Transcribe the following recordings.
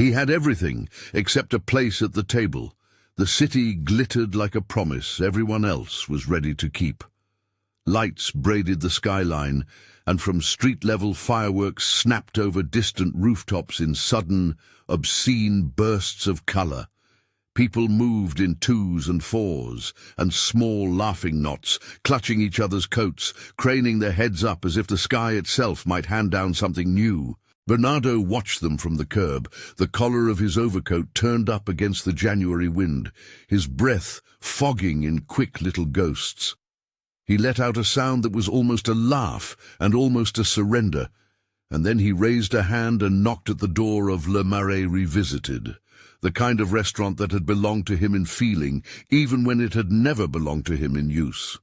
He had everything except a place at the table. The city glittered like a promise everyone else was ready to keep. Lights braided the skyline, and from street-level fireworks snapped over distant rooftops in sudden, obscene bursts of color. People moved in twos and fours, and small laughing knots, clutching each other's coats, craning their heads up as if the sky itself might hand down something new. Bernardo watched them from the curb, the collar of his overcoat turned up against the January wind, his breath fogging in quick little ghosts. He let out a sound that was almost a laugh and almost a surrender, and then he raised a hand and knocked at the door of Le Marais Revisited, the kind of restaurant that had belonged to him in feeling, even when it had never belonged to him in use.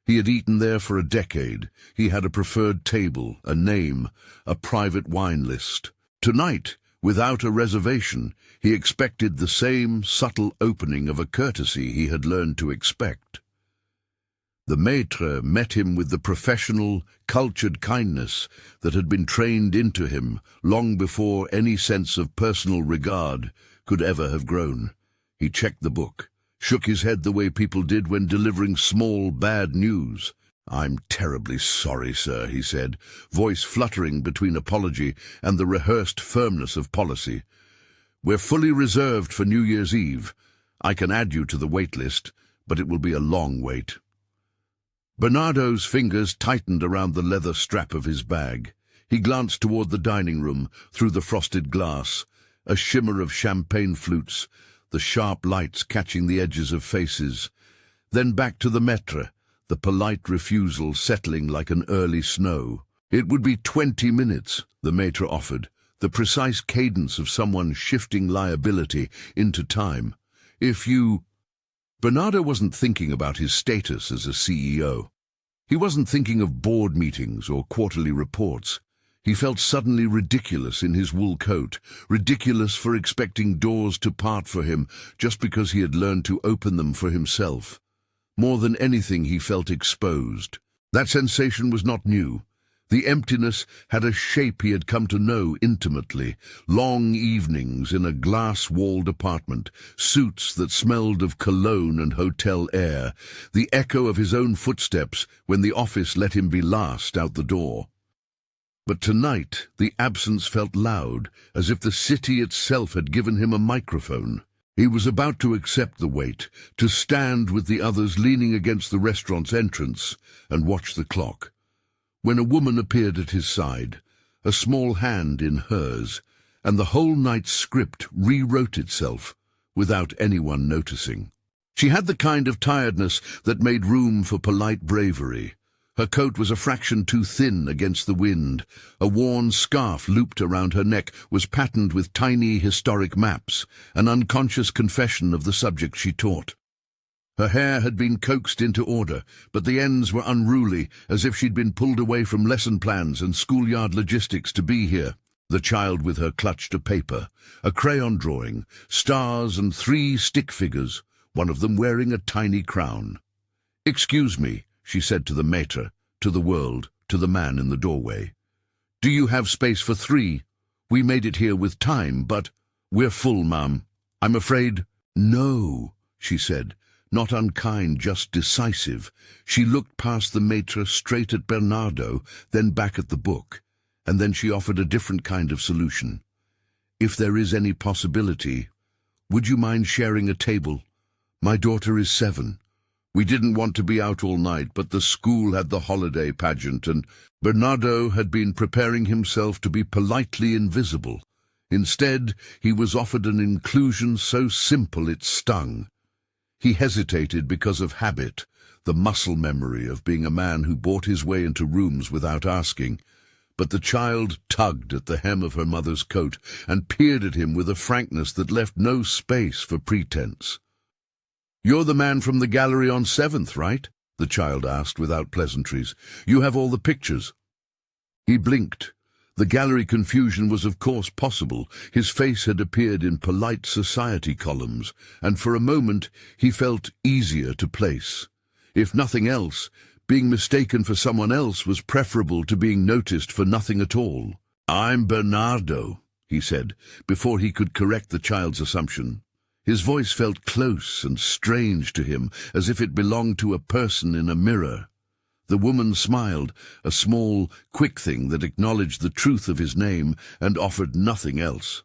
He had eaten there for a decade. He had a preferred table, a name, a private wine list. Tonight, without a reservation, he expected the same subtle opening of a courtesy he had learned to expect. The maître met him with the professional, cultured kindness that had been trained into him long before any sense of personal regard could ever have grown. He checked the book, shook his head the way people did when delivering small, bad news. "I'm terribly sorry, sir," he said, voice fluttering between apology and the rehearsed firmness of policy. "We're fully reserved for New Year's Eve. I can add you to the wait list, but it will be a long wait." Bernardo's fingers tightened around the leather strap of his bag. He glanced toward the dining room, through the frosted glass, a shimmer of champagne flutes, the sharp lights catching the edges of faces. Then back to the maître, the polite refusal settling like an early snow. "It would be 20 minutes, the maître offered, the precise cadence of someone shifting liability into time. "If you—" Bernardo wasn't thinking about his status as a CEO. He wasn't thinking of board meetings or quarterly reports. He felt suddenly ridiculous in his wool coat, ridiculous for expecting doors to part for him just because he had learned to open them for himself. More than anything, he felt exposed. That sensation was not new. The emptiness had a shape he had come to know intimately. Long evenings in a glass-walled apartment, suits that smelled of cologne and hotel air, the echo of his own footsteps when the office let him be last out the door. But tonight the absence felt loud, as if the city itself had given him a microphone. He was about to accept the wait, to stand with the others leaning against the restaurant's entrance and watch the clock, when a woman appeared at his side, a small hand in hers, and the whole night's script rewrote itself without anyone noticing. She had the kind of tiredness that made room for polite bravery. Her coat was a fraction too thin against the wind. A worn scarf looped around her neck was patterned with tiny historic maps, an unconscious confession of the subject she taught. Her hair had been coaxed into order, but the ends were unruly, as if she'd been pulled away from lesson plans and schoolyard logistics to be here. The child with her clutched a paper, a crayon drawing, stars and 3 stick figures, one of them wearing a tiny crown. "Excuse me," she said to the maître, to the world, to the man in the doorway. "Do you have space for 3? We made it here with time, but—" "We're full, ma'am. I'm afraid—" "No," she said, not unkind, just decisive. She looked past the maître straight at Bernardo, then back at the book, and then she offered a different kind of solution. "If there is any possibility, would you mind sharing a table? My daughter is 7. We didn't want to be out all night, but the school had the holiday pageant, and—" Bernardo had been preparing himself to be politely invisible. Instead, he was offered an inclusion so simple it stung. He hesitated because of habit, the muscle memory of being a man who bought his way into rooms without asking. But the child tugged at the hem of her mother's coat and peered at him with a frankness that left no space for pretense. "You're the man from the gallery on 7th, right?" the child asked without pleasantries. "You have all the pictures." He blinked. The gallery confusion was of course possible. His face had appeared in polite society columns, and for a moment he felt easier to place. If nothing else, being mistaken for someone else was preferable to being noticed for nothing at all. "I'm Bernardo," he said, before he could correct the child's assumption. His voice felt close and strange to him, as if it belonged to a person in a mirror. The woman smiled, a small, quick thing that acknowledged the truth of his name and offered nothing else.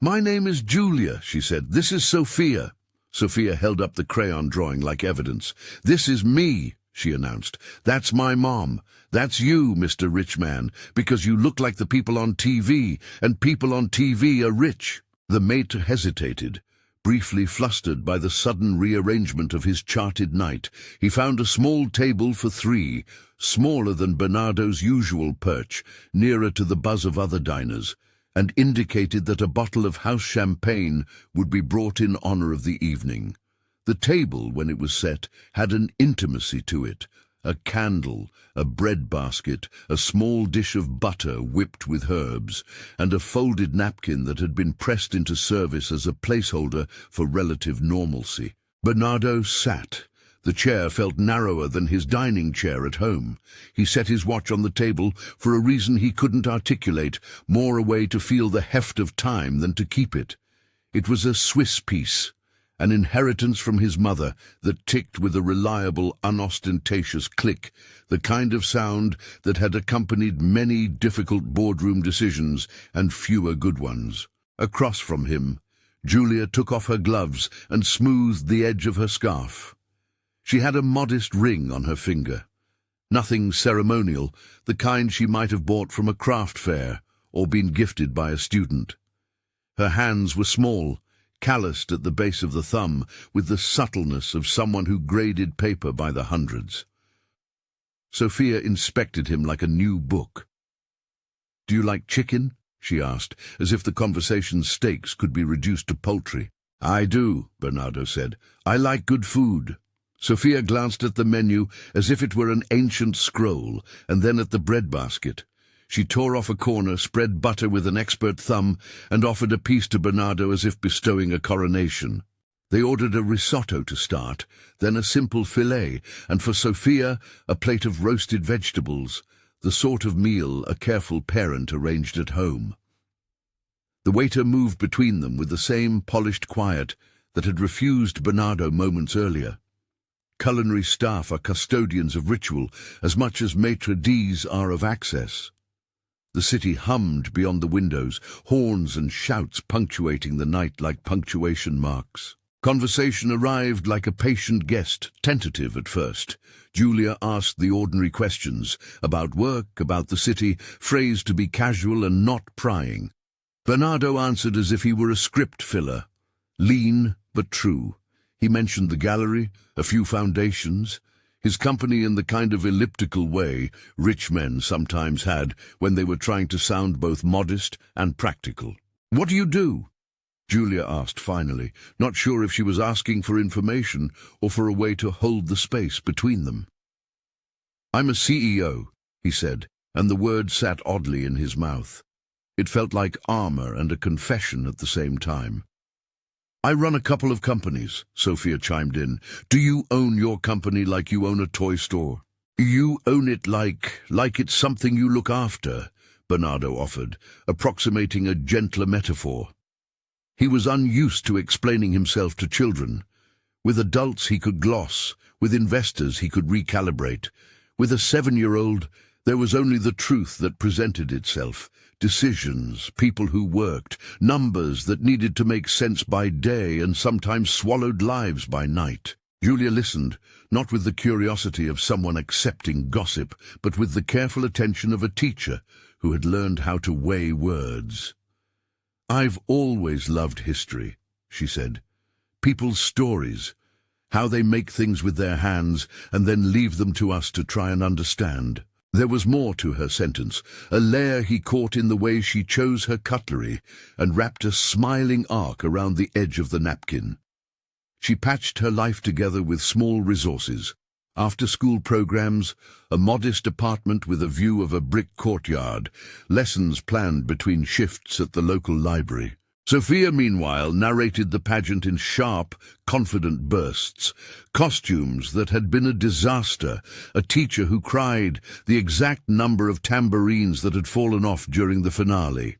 "My name is Julia," she said. "This is Sophia." Sophia held up the crayon drawing like evidence. "This is me," she announced. "That's my mom. That's you, Mr. Rich Man, because you look like the people on TV, and people on TV are rich." The mate hesitated. Briefly flustered by the sudden rearrangement of his charted night, he found a small table for three, smaller than Bernardo's usual perch, nearer to the buzz of other diners, and indicated that a bottle of house champagne would be brought in honor of the evening. The table, when it was set, had an intimacy to it. A candle, a bread basket, a small dish of butter whipped with herbs, and a folded napkin that had been pressed into service as a placeholder for relative normalcy. Bernardo sat. The chair felt narrower than his dining chair at home. He set his watch on the table for a reason he couldn't articulate, more a way to feel the heft of time than to keep it. It was a Swiss piece, an inheritance from his mother that ticked with a reliable, unostentatious click, the kind of sound that had accompanied many difficult boardroom decisions and fewer good ones. Across from him, Julia took off her gloves and smoothed the edge of her scarf. She had a modest ring on her finger. Nothing ceremonial, the kind she might have bought from a craft fair or been gifted by a student. Her hands were small, calloused at the base of the thumb, with the subtleness of someone who graded paper by the hundreds. Sophia inspected him like a new book. "Do you like chicken?" she asked, as if the conversation's stakes could be reduced to poultry. "I do," Bernardo said. "I like good food." Sophia glanced at the menu as if it were an ancient scroll, and then at the bread basket. She tore off a corner, spread butter with an expert thumb, and offered a piece to Bernardo as if bestowing a coronation. They ordered a risotto to start, then a simple fillet, and for Sophia, a plate of roasted vegetables, the sort of meal a careful parent arranged at home. The waiter moved between them with the same polished quiet that had refused Bernardo moments earlier. Culinary staff are custodians of ritual as much as maitre d's are of access. The city hummed beyond the windows, horns and shouts punctuating the night like punctuation marks. Conversation arrived like a patient guest, tentative at first. Julia asked the ordinary questions, about work, about the city, phrased to be casual and not prying. Bernardo answered as if he were a script filler, lean but true. He mentioned the gallery, a few foundations, his company in the kind of elliptical way rich men sometimes had when they were trying to sound both modest and practical. "What do you do?" Julia asked finally, not sure if she was asking for information or for a way to hold the space between them. "I'm a CEO," he said, and the word sat oddly in his mouth. It felt like armor and a confession at the same time. "I run a couple of companies," Sophia chimed in. "Do you own your company like you own a toy store?" "You own it like it's something you look after," Bernardo offered, approximating a gentler metaphor. He was unused to explaining himself to children. With adults he could gloss, with investors he could recalibrate. With a 7-year-old, there was only the truth that presented itself. Decisions, people who worked, numbers that needed to make sense by day and sometimes swallowed lives by night. Julia listened, not with the curiosity of someone accepting gossip, but with the careful attention of a teacher who had learned how to weigh words. "I've always loved history," she said. "People's stories, how they make things with their hands and then leave them to us to try and understand." There was more to her sentence, a layer he caught in the way she chose her cutlery and wrapped a smiling arc around the edge of the napkin. She patched her life together with small resources, after-school programs, a modest apartment with a view of a brick courtyard, lessons planned between shifts at the local library. Sophia, meanwhile, narrated the pageant in sharp, confident bursts. Costumes that had been a disaster, a teacher who cried, the exact number of tambourines that had fallen off during the finale.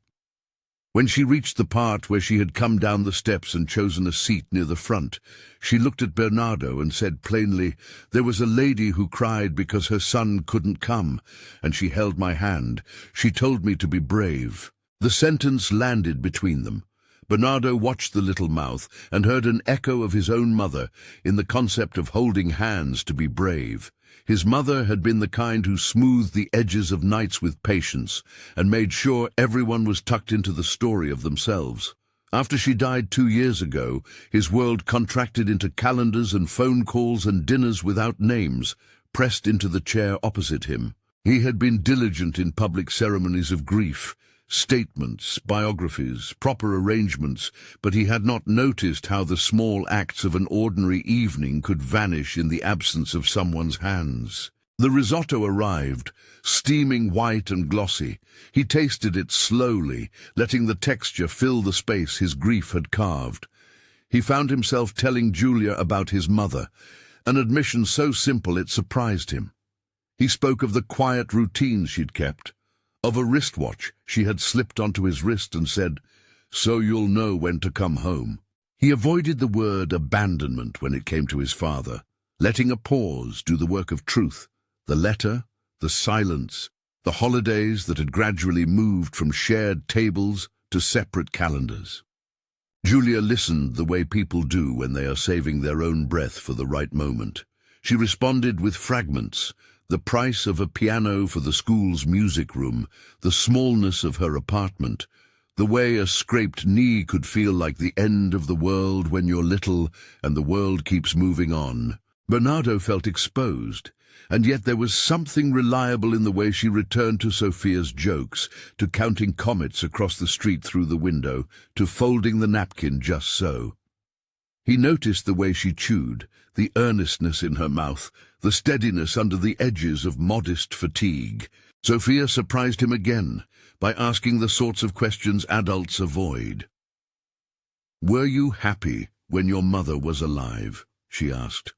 When she reached the part where she had come down the steps and chosen a seat near the front, she looked at Bernardo and said plainly, "There was a lady who cried because her son couldn't come, and she held my hand. She told me to be brave." The sentence landed between them. Bernardo watched the little mouth and heard an echo of his own mother in the concept of holding hands to be brave. His mother had been the kind who smoothed the edges of nights with patience and made sure everyone was tucked into the story of themselves. After she died 2 years ago, his world contracted into calendars and phone calls and dinners without names, pressed into the chair opposite him. He had been diligent in public ceremonies of grief, statements, biographies, proper arrangements, but he had not noticed how the small acts of an ordinary evening could vanish in the absence of someone's hands. The risotto arrived, steaming white and glossy. He tasted it slowly, letting the texture fill the space his grief had carved. He found himself telling Julia about his mother, an admission so simple it surprised him. He spoke of the quiet routines she'd kept, of a wristwatch she had slipped onto his wrist and said, "So you'll know when to come home." He avoided the word abandonment when it came to his father, letting a pause do the work of truth, the letter, the silence, the holidays that had gradually moved from shared tables to separate calendars. Julia listened the way people do when they are saving their own breath for the right moment. She responded with fragments: the price of a piano for the school's music room, the smallness of her apartment, the way a scraped knee could feel like the end of the world when you're little and the world keeps moving on. Bernardo felt exposed, and yet there was something reliable in the way she returned to Sophia's jokes, to counting comets across the street through the window, to folding the napkin just so. He noticed the way she chewed, the earnestness in her mouth, the steadiness under the edges of modest fatigue. Sophia surprised him again by asking the sorts of questions adults avoid. "Were you happy when your mother was alive?" she asked.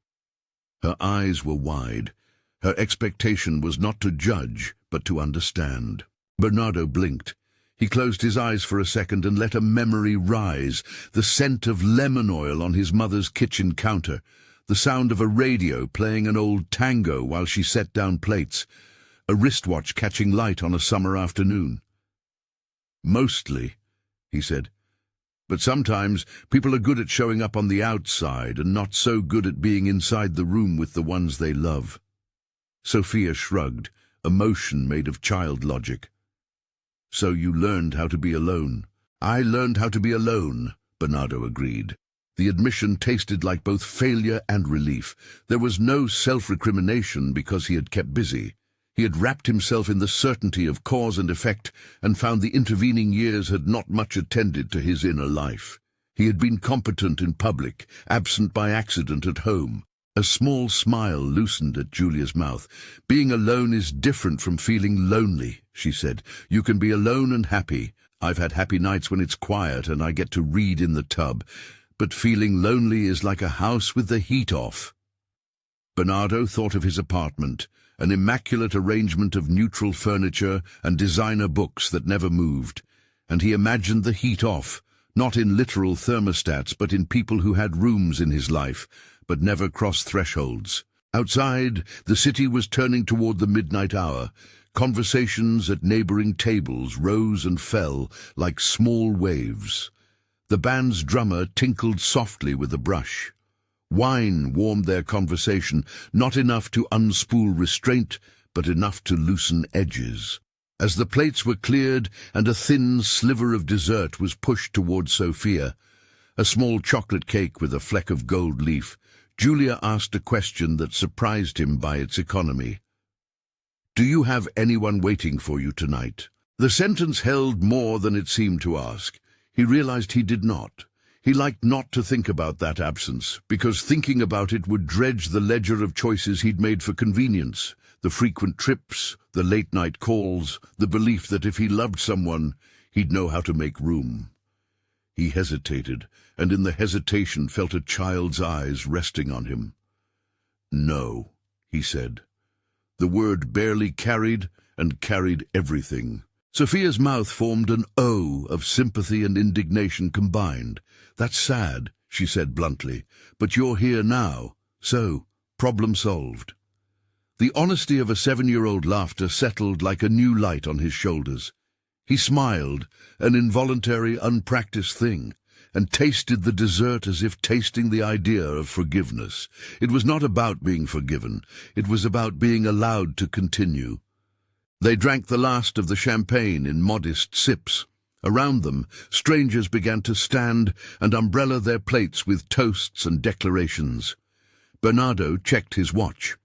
Her eyes were wide. Her expectation was not to judge, but to understand. Bernardo blinked. He closed his eyes for a second and let a memory rise, the scent of lemon oil on his mother's kitchen counter, the sound of a radio playing an old tango while she set down plates, a wristwatch catching light on a summer afternoon. "Mostly," he said. "But sometimes people are good at showing up on the outside and not so good at being inside the room with the ones they love." Sophia shrugged, emotion made of child logic. "So you learned how to be alone." "I learned how to be alone," Bernardo agreed. The admission tasted like both failure and relief. There was no self-recrimination because he had kept busy. He had wrapped himself in the certainty of cause and effect and found the intervening years had not much attended to his inner life. He had been competent in public, absent by accident at home. A small smile loosened at Julia's mouth. "Being alone is different from feeling lonely," she said. "You can be alone and happy. I've had happy nights when it's quiet and I get to read in the tub. But feeling lonely is like a house with the heat off." Bernardo thought of his apartment, an immaculate arrangement of neutral furniture and designer books that never moved, and he imagined the heat off, not in literal thermostats but in people who had rooms in his life, but never crossed thresholds. Outside, the city was turning toward the midnight hour. Conversations at neighboring tables rose and fell like small waves. The band's drummer tinkled softly with a brush. Wine warmed their conversation, not enough to unspool restraint, but enough to loosen edges. As the plates were cleared and a thin sliver of dessert was pushed toward Sophia, a small chocolate cake with a fleck of gold leaf, Julia asked a question that surprised him by its economy. "Do you have anyone waiting for you tonight?" The sentence held more than it seemed to ask. He realized he did not. He liked not to think about that absence, because thinking about it would dredge the ledger of choices he'd made for convenience, the frequent trips, the late-night calls, the belief that if he loved someone, he'd know how to make room. He hesitated, and in the hesitation felt a child's eyes resting on him. "No," he said. The word barely carried, and carried everything. Sophia's mouth formed an O of sympathy and indignation combined. "That's sad," she said bluntly, "but you're here now, so problem solved." The honesty of a 7-year-old laughter settled like a new light on his shoulders. He smiled, an involuntary, unpracticed thing, and tasted the dessert as if tasting the idea of forgiveness. It was not about being forgiven. It was about being allowed to continue. They drank the last of the champagne in modest sips. Around them, strangers began to stand and umbrella their plates with toasts and declarations. Bernardo checked his watch.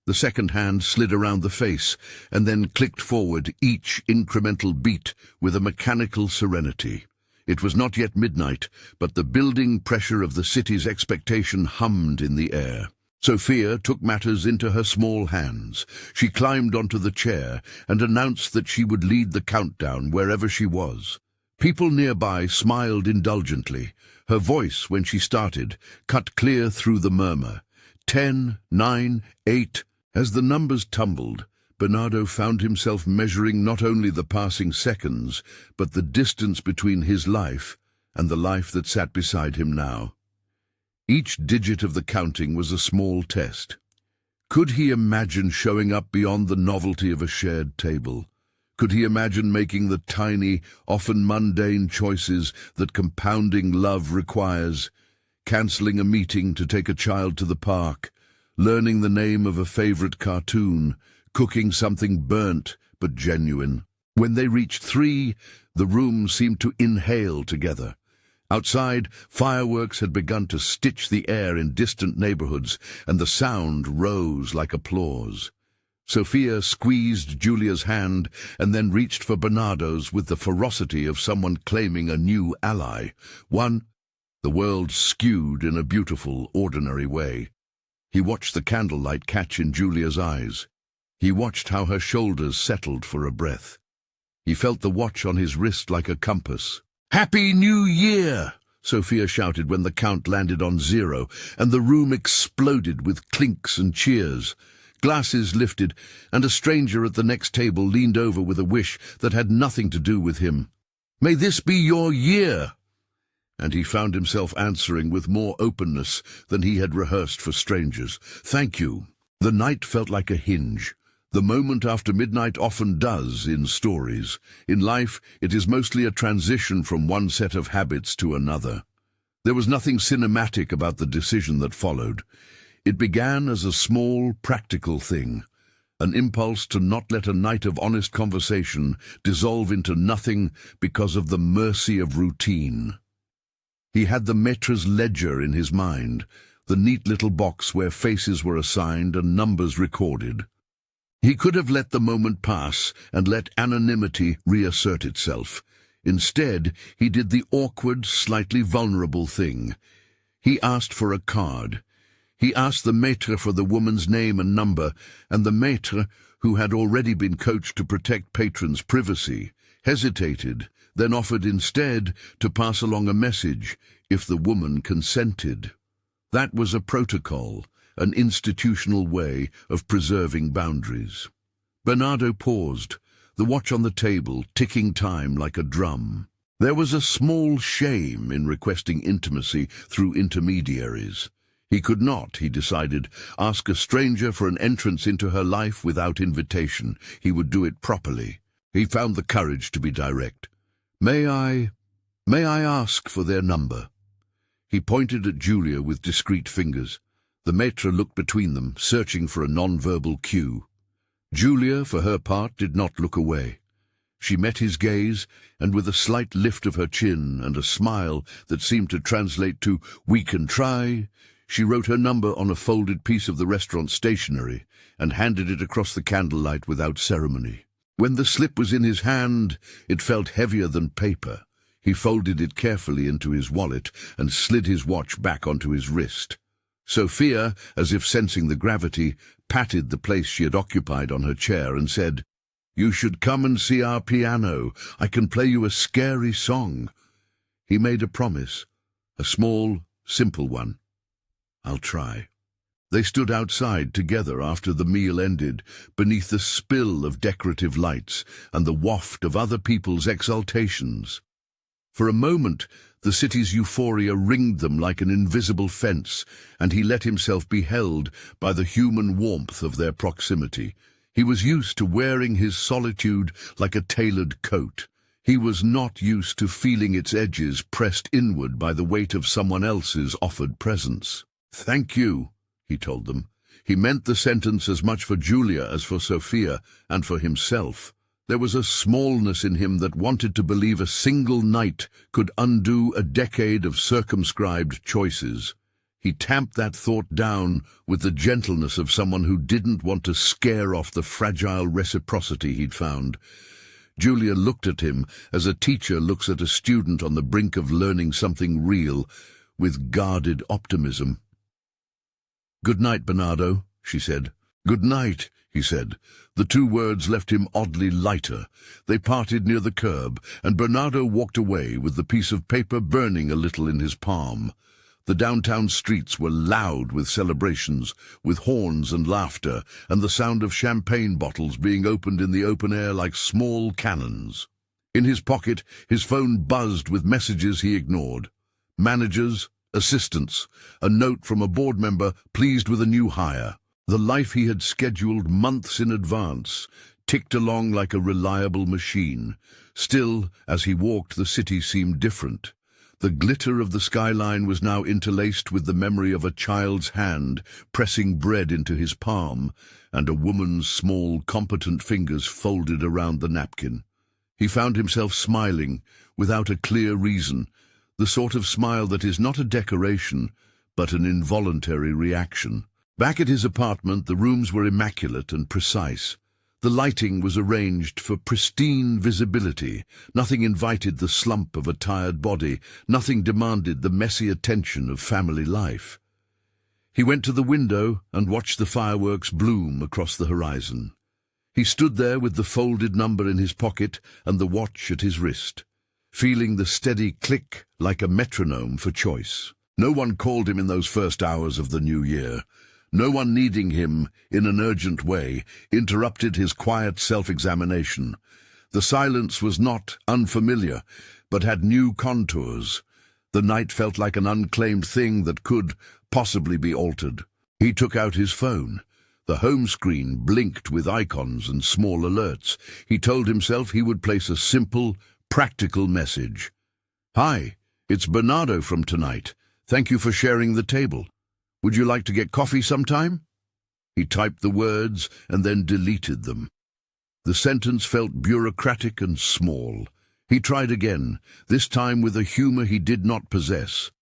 The second hand slid around the face and then clicked forward each incremental beat with a mechanical serenity. It was not yet midnight, but the building pressure of the city's expectation hummed in the air. Sophia took matters into her small hands. She climbed onto the chair and announced that she would lead the countdown wherever she was. People nearby smiled indulgently. Her voice, when she started, cut clear through the murmur. 10, 9, 8. As the numbers tumbled, Bernardo found himself measuring not only the passing seconds, but the distance between his life and the life that sat beside him now. Each digit of the counting was a small test. Could he imagine showing up beyond the novelty of a shared table? Could he imagine making the tiny, often mundane choices that compounding love requires? Cancelling a meeting to take a child to the park, learning the name of a favorite cartoon, cooking something burnt but genuine. When they reached 3, the room seemed to inhale together. Outside, fireworks had begun to stitch the air in distant neighborhoods, and the sound rose like applause. Sophia squeezed Julia's hand and then reached for Bernardo's with the ferocity of someone claiming a new ally. The world skewed in a beautiful, ordinary way. He watched the candlelight catch in Julia's eyes. He watched how her shoulders settled for a breath. He felt the watch on his wrist like a compass. "Happy New Year!" Sophia shouted when the count landed on 0, and the room exploded with clinks and cheers. Glasses lifted, and a stranger at the next table leaned over with a wish that had nothing to do with him. "May this be your year!" And he found himself answering with more openness than he had rehearsed for strangers. "Thank you." The night felt like a hinge. The moment after midnight often does in stories. In life, it is mostly a transition from one set of habits to another. There was nothing cinematic about the decision that followed. It began as a small, practical thing, an impulse to not let a night of honest conversation dissolve into nothing because of the mercy of routine. He had the maître's ledger in his mind, the neat little box where faces were assigned and numbers recorded. He could have let the moment pass and let anonymity reassert itself. Instead, he did the awkward, slightly vulnerable thing. He asked for a card. He asked the maître for the woman's name and number, and the maître, who had already been coached to protect patrons' privacy, hesitated, then offered instead to pass along a message if the woman consented. That was a protocol, an institutional way of preserving boundaries. Bernardo paused, the watch on the table ticking time like a drum. There was a small shame in requesting intimacy through intermediaries. He could not, he decided, ask a stranger for an entrance into her life without invitation. He would do it properly. He found the courage to be direct. May I ask for their number?" He pointed at Julia with discreet fingers. The maître looked between them, searching for a non-verbal cue. Julia, for her part, did not look away. She met his gaze, and with a slight lift of her chin and a smile that seemed to translate to "we can try," she wrote her number on a folded piece of the restaurant stationery and handed it across the candlelight without ceremony. When the slip was in his hand, it felt heavier than paper. He folded it carefully into his wallet and slid his watch back onto his wrist. Sophia, as if sensing the gravity, patted the place she had occupied on her chair and said, "You should come and see our piano. I can play you a scary song." He made a promise, a small, simple one. "I'll try." They stood outside together after the meal ended, beneath the spill of decorative lights and the waft of other people's exultations. For a moment, the city's euphoria ringed them like an invisible fence, and he let himself be held by the human warmth of their proximity. He was used to wearing his solitude like a tailored coat. He was not used to feeling its edges pressed inward by the weight of someone else's offered presence. "Thank you," he told them. He meant the sentence as much for Julia as for Sophia and for himself. There was a smallness in him that wanted to believe a single night could undo a decade of circumscribed choices. He tamped that thought down with the gentleness of someone who didn't want to scare off the fragile reciprocity he'd found. Julia looked at him as a teacher looks at a student on the brink of learning something real, with guarded optimism. "Good night, Bernardo," she said. "Good night," he said. The two words left him oddly lighter. They parted near the curb, and Bernardo walked away with the piece of paper burning a little in his palm. The downtown streets were loud with celebrations, with horns and laughter, and the sound of champagne bottles being opened in the open air like small cannons. In his pocket, his phone buzzed with messages he ignored. Managers, assistants, a note from a board member pleased with a new hire. The life he had scheduled months in advance ticked along like a reliable machine. Still, as he walked, the city seemed different. The glitter of the skyline was now interlaced with the memory of a child's hand pressing bread into his palm, and a woman's small, competent fingers folded around the napkin. He found himself smiling, without a clear reason, the sort of smile that is not a decoration, but an involuntary reaction. Back at his apartment, the rooms were immaculate and precise. The lighting was arranged for pristine visibility. Nothing invited the slump of a tired body. Nothing demanded the messy attention of family life. He went to the window and watched the fireworks bloom across the horizon. He stood there with the folded number in his pocket and the watch at his wrist, feeling the steady click like a metronome for choice. No one called him in those first hours of the new year. No one needing him in an urgent way interrupted his quiet self-examination. The silence was not unfamiliar, but had new contours. The night felt like an unclaimed thing that could possibly be altered. He took out his phone. The home screen blinked with icons and small alerts. He told himself he would place a simple, practical message. "Hi, it's Bernardo from tonight. Thank you for sharing the table. Would you like to get coffee sometime?" He typed the words and then deleted them. The sentence felt bureaucratic and small. He tried again, this time with a humor he did not possess.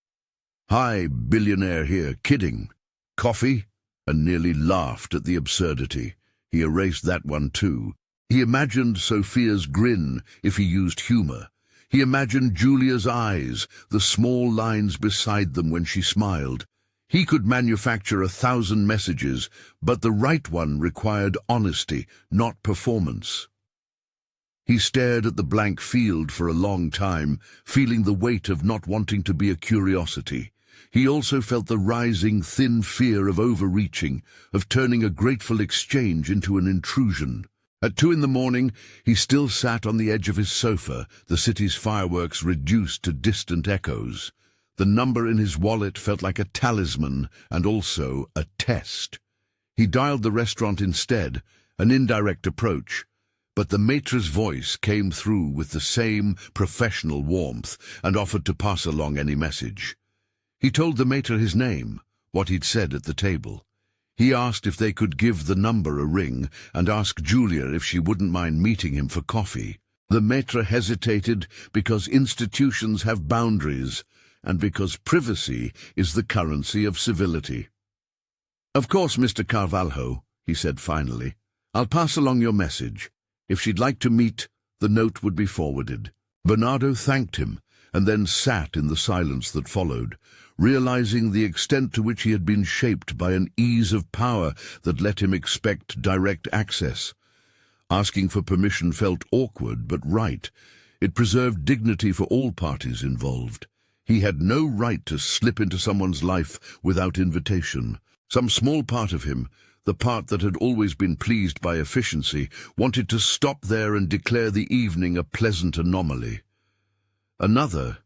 "Hi, billionaire here, kidding. Coffee?" And nearly laughed at the absurdity. He erased that one too. He imagined Sophia's grin if he used humor. He imagined Julia's eyes, the small lines beside them when she smiled. He could manufacture 1,000 messages, but the right one required honesty, not performance. He stared at the blank field for a long time, feeling the weight of not wanting to be a curiosity. He also felt the rising, thin fear of overreaching, of turning a grateful exchange into an intrusion. At 2 a.m, he still sat on the edge of his sofa, the city's fireworks reduced to distant echoes. The number in his wallet felt like a talisman and also a test. He dialed the restaurant instead, an indirect approach, but the maitra's voice came through with the same professional warmth and offered to pass along any message. He told the maître his name, what he'd said at the table. He asked if they could give the number a ring and asked Julia if she wouldn't mind meeting him for coffee. The maître hesitated because institutions have boundaries and because privacy is the currency of civility. "Of course, Mr. Carvalho," he said finally. "I'll pass along your message. If she'd like to meet, the note would be forwarded." Bernardo thanked him and then sat in the silence that followed, realizing the extent to which he had been shaped by an ease of power that let him expect direct access. Asking for permission felt awkward but right. It preserved dignity for all parties involved. He had no right to slip into someone's life without invitation. Some small part of him, the part that had always been pleased by efficiency, wanted to stop there and declare the evening a pleasant anomaly. Another,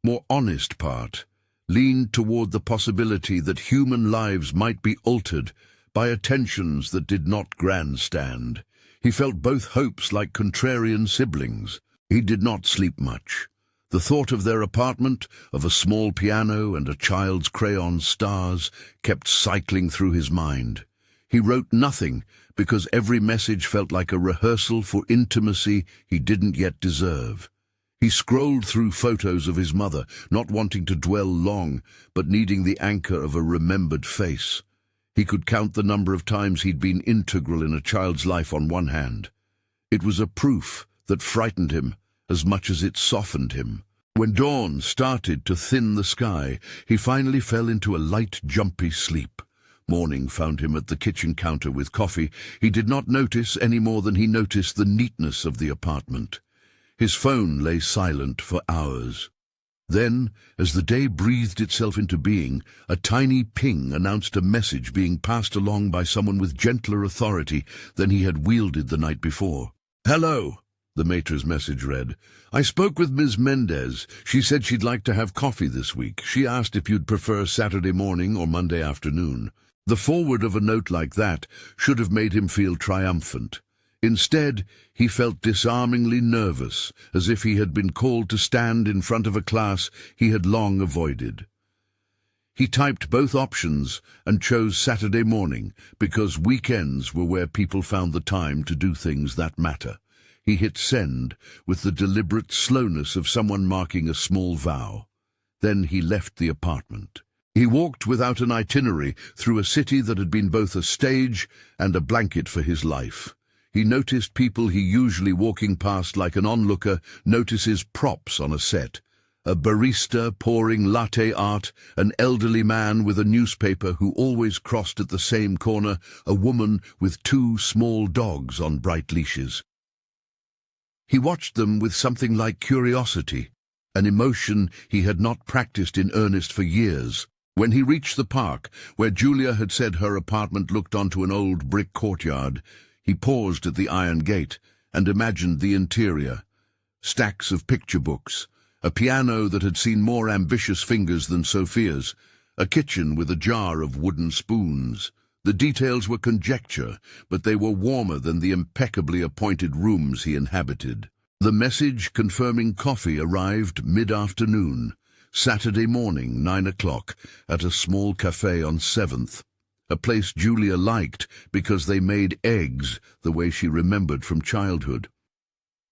more honest part, leaned toward the possibility that human lives might be altered by attentions that did not grandstand. He felt both hopes like contrarian siblings. He did not sleep much. The thought of their apartment, of a small piano and a child's crayon stars, kept cycling through his mind. He wrote nothing because every message felt like a rehearsal for intimacy he didn't yet deserve. He scrolled through photos of his mother, not wanting to dwell long, but needing the anchor of a remembered face. He could count the number of times he'd been integral in a child's life on one hand. It was a proof that frightened him as much as it softened him. When dawn started to thin the sky, he finally fell into a light, jumpy sleep. Morning found him at the kitchen counter with coffee. He did not notice any more than he noticed the neatness of the apartment. His phone lay silent for hours. Then, as the day breathed itself into being, a tiny ping announced a message being passed along by someone with gentler authority than he had wielded the night before. "Hello," the mater's message read. "I spoke with Ms. Mendez. She said she'd like to have coffee this week. She asked if you'd prefer Saturday morning or Monday afternoon." The forward of a note like that should have made him feel triumphant. Instead, he felt disarmingly nervous, as if he had been called to stand in front of a class he had long avoided. He typed both options and chose Saturday morning because weekends were where people found the time to do things that matter. He hit send with the deliberate slowness of someone marking a small vow. Then he left the apartment. He walked without an itinerary through a city that had been both a stage and a blanket for his life. He noticed people he usually walking past like an onlooker notices props on a set. A barista pouring latte art, an elderly man with a newspaper who always crossed at the same corner, a woman with 2 small dogs on bright leashes. He watched them with something like curiosity, an emotion he had not practiced in earnest for years. When he reached the park, where Julia had said her apartment looked onto an old brick courtyard, he paused at the iron gate and imagined the interior. Stacks of picture books, a piano that had seen more ambitious fingers than Sophia's, a kitchen with a jar of wooden spoons. The details were conjecture, but they were warmer than the impeccably appointed rooms he inhabited. The message confirming coffee arrived mid-afternoon, Saturday morning, 9 o'clock, at a small cafe on 7th. A place Julia liked because they made eggs the way she remembered from childhood.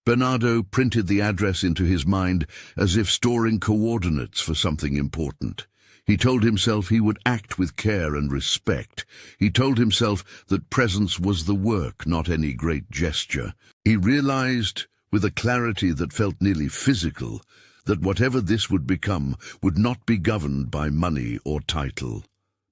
Bernardo printed the address into his mind as if storing coordinates for something important. He told himself he would act with care and respect. He told himself that presence was the work, not any great gesture. He realized, with a clarity that felt nearly physical, that whatever this would become would not be governed by money or title.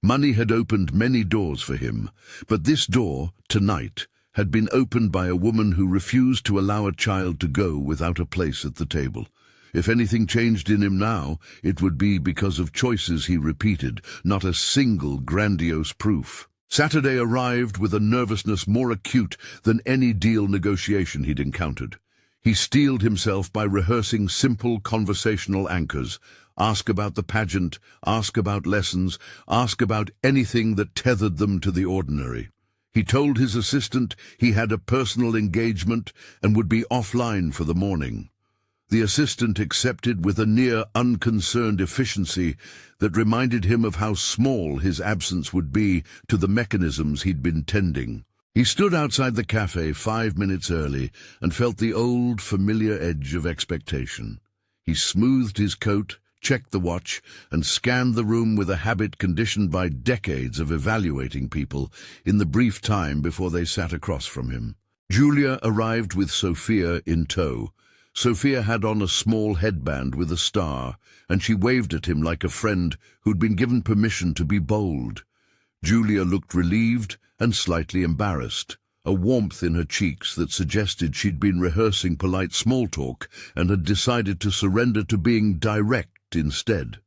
Money had opened many doors for him, but this door, tonight, had been opened by a woman who refused to allow a child to go without a place at the table. If anything changed in him now, it would be because of choices he repeated, not a single grandiose proof. Saturday arrived with a nervousness more acute than any deal negotiation he'd encountered. He steeled himself by rehearsing simple conversational anchors. Ask about the pageant, ask about lessons, ask about anything that tethered them to the ordinary. He told his assistant he had a personal engagement and would be offline for the morning. The assistant accepted with a near unconcerned efficiency that reminded him of how small his absence would be to the mechanisms he'd been tending. He stood outside the cafe 5 minutes early and felt the old, familiar edge of expectation. He smoothed his coat, checked the watch, and scanned the room with a habit conditioned by decades of evaluating people in the brief time before they sat across from him. Julia arrived with Sophia in tow. Sophia had on a small headband with a star, and she waved at him like a friend who'd been given permission to be bold. Julia looked relieved and slightly embarrassed, a warmth in her cheeks that suggested she'd been rehearsing polite small talk and had decided to surrender to being direct instead.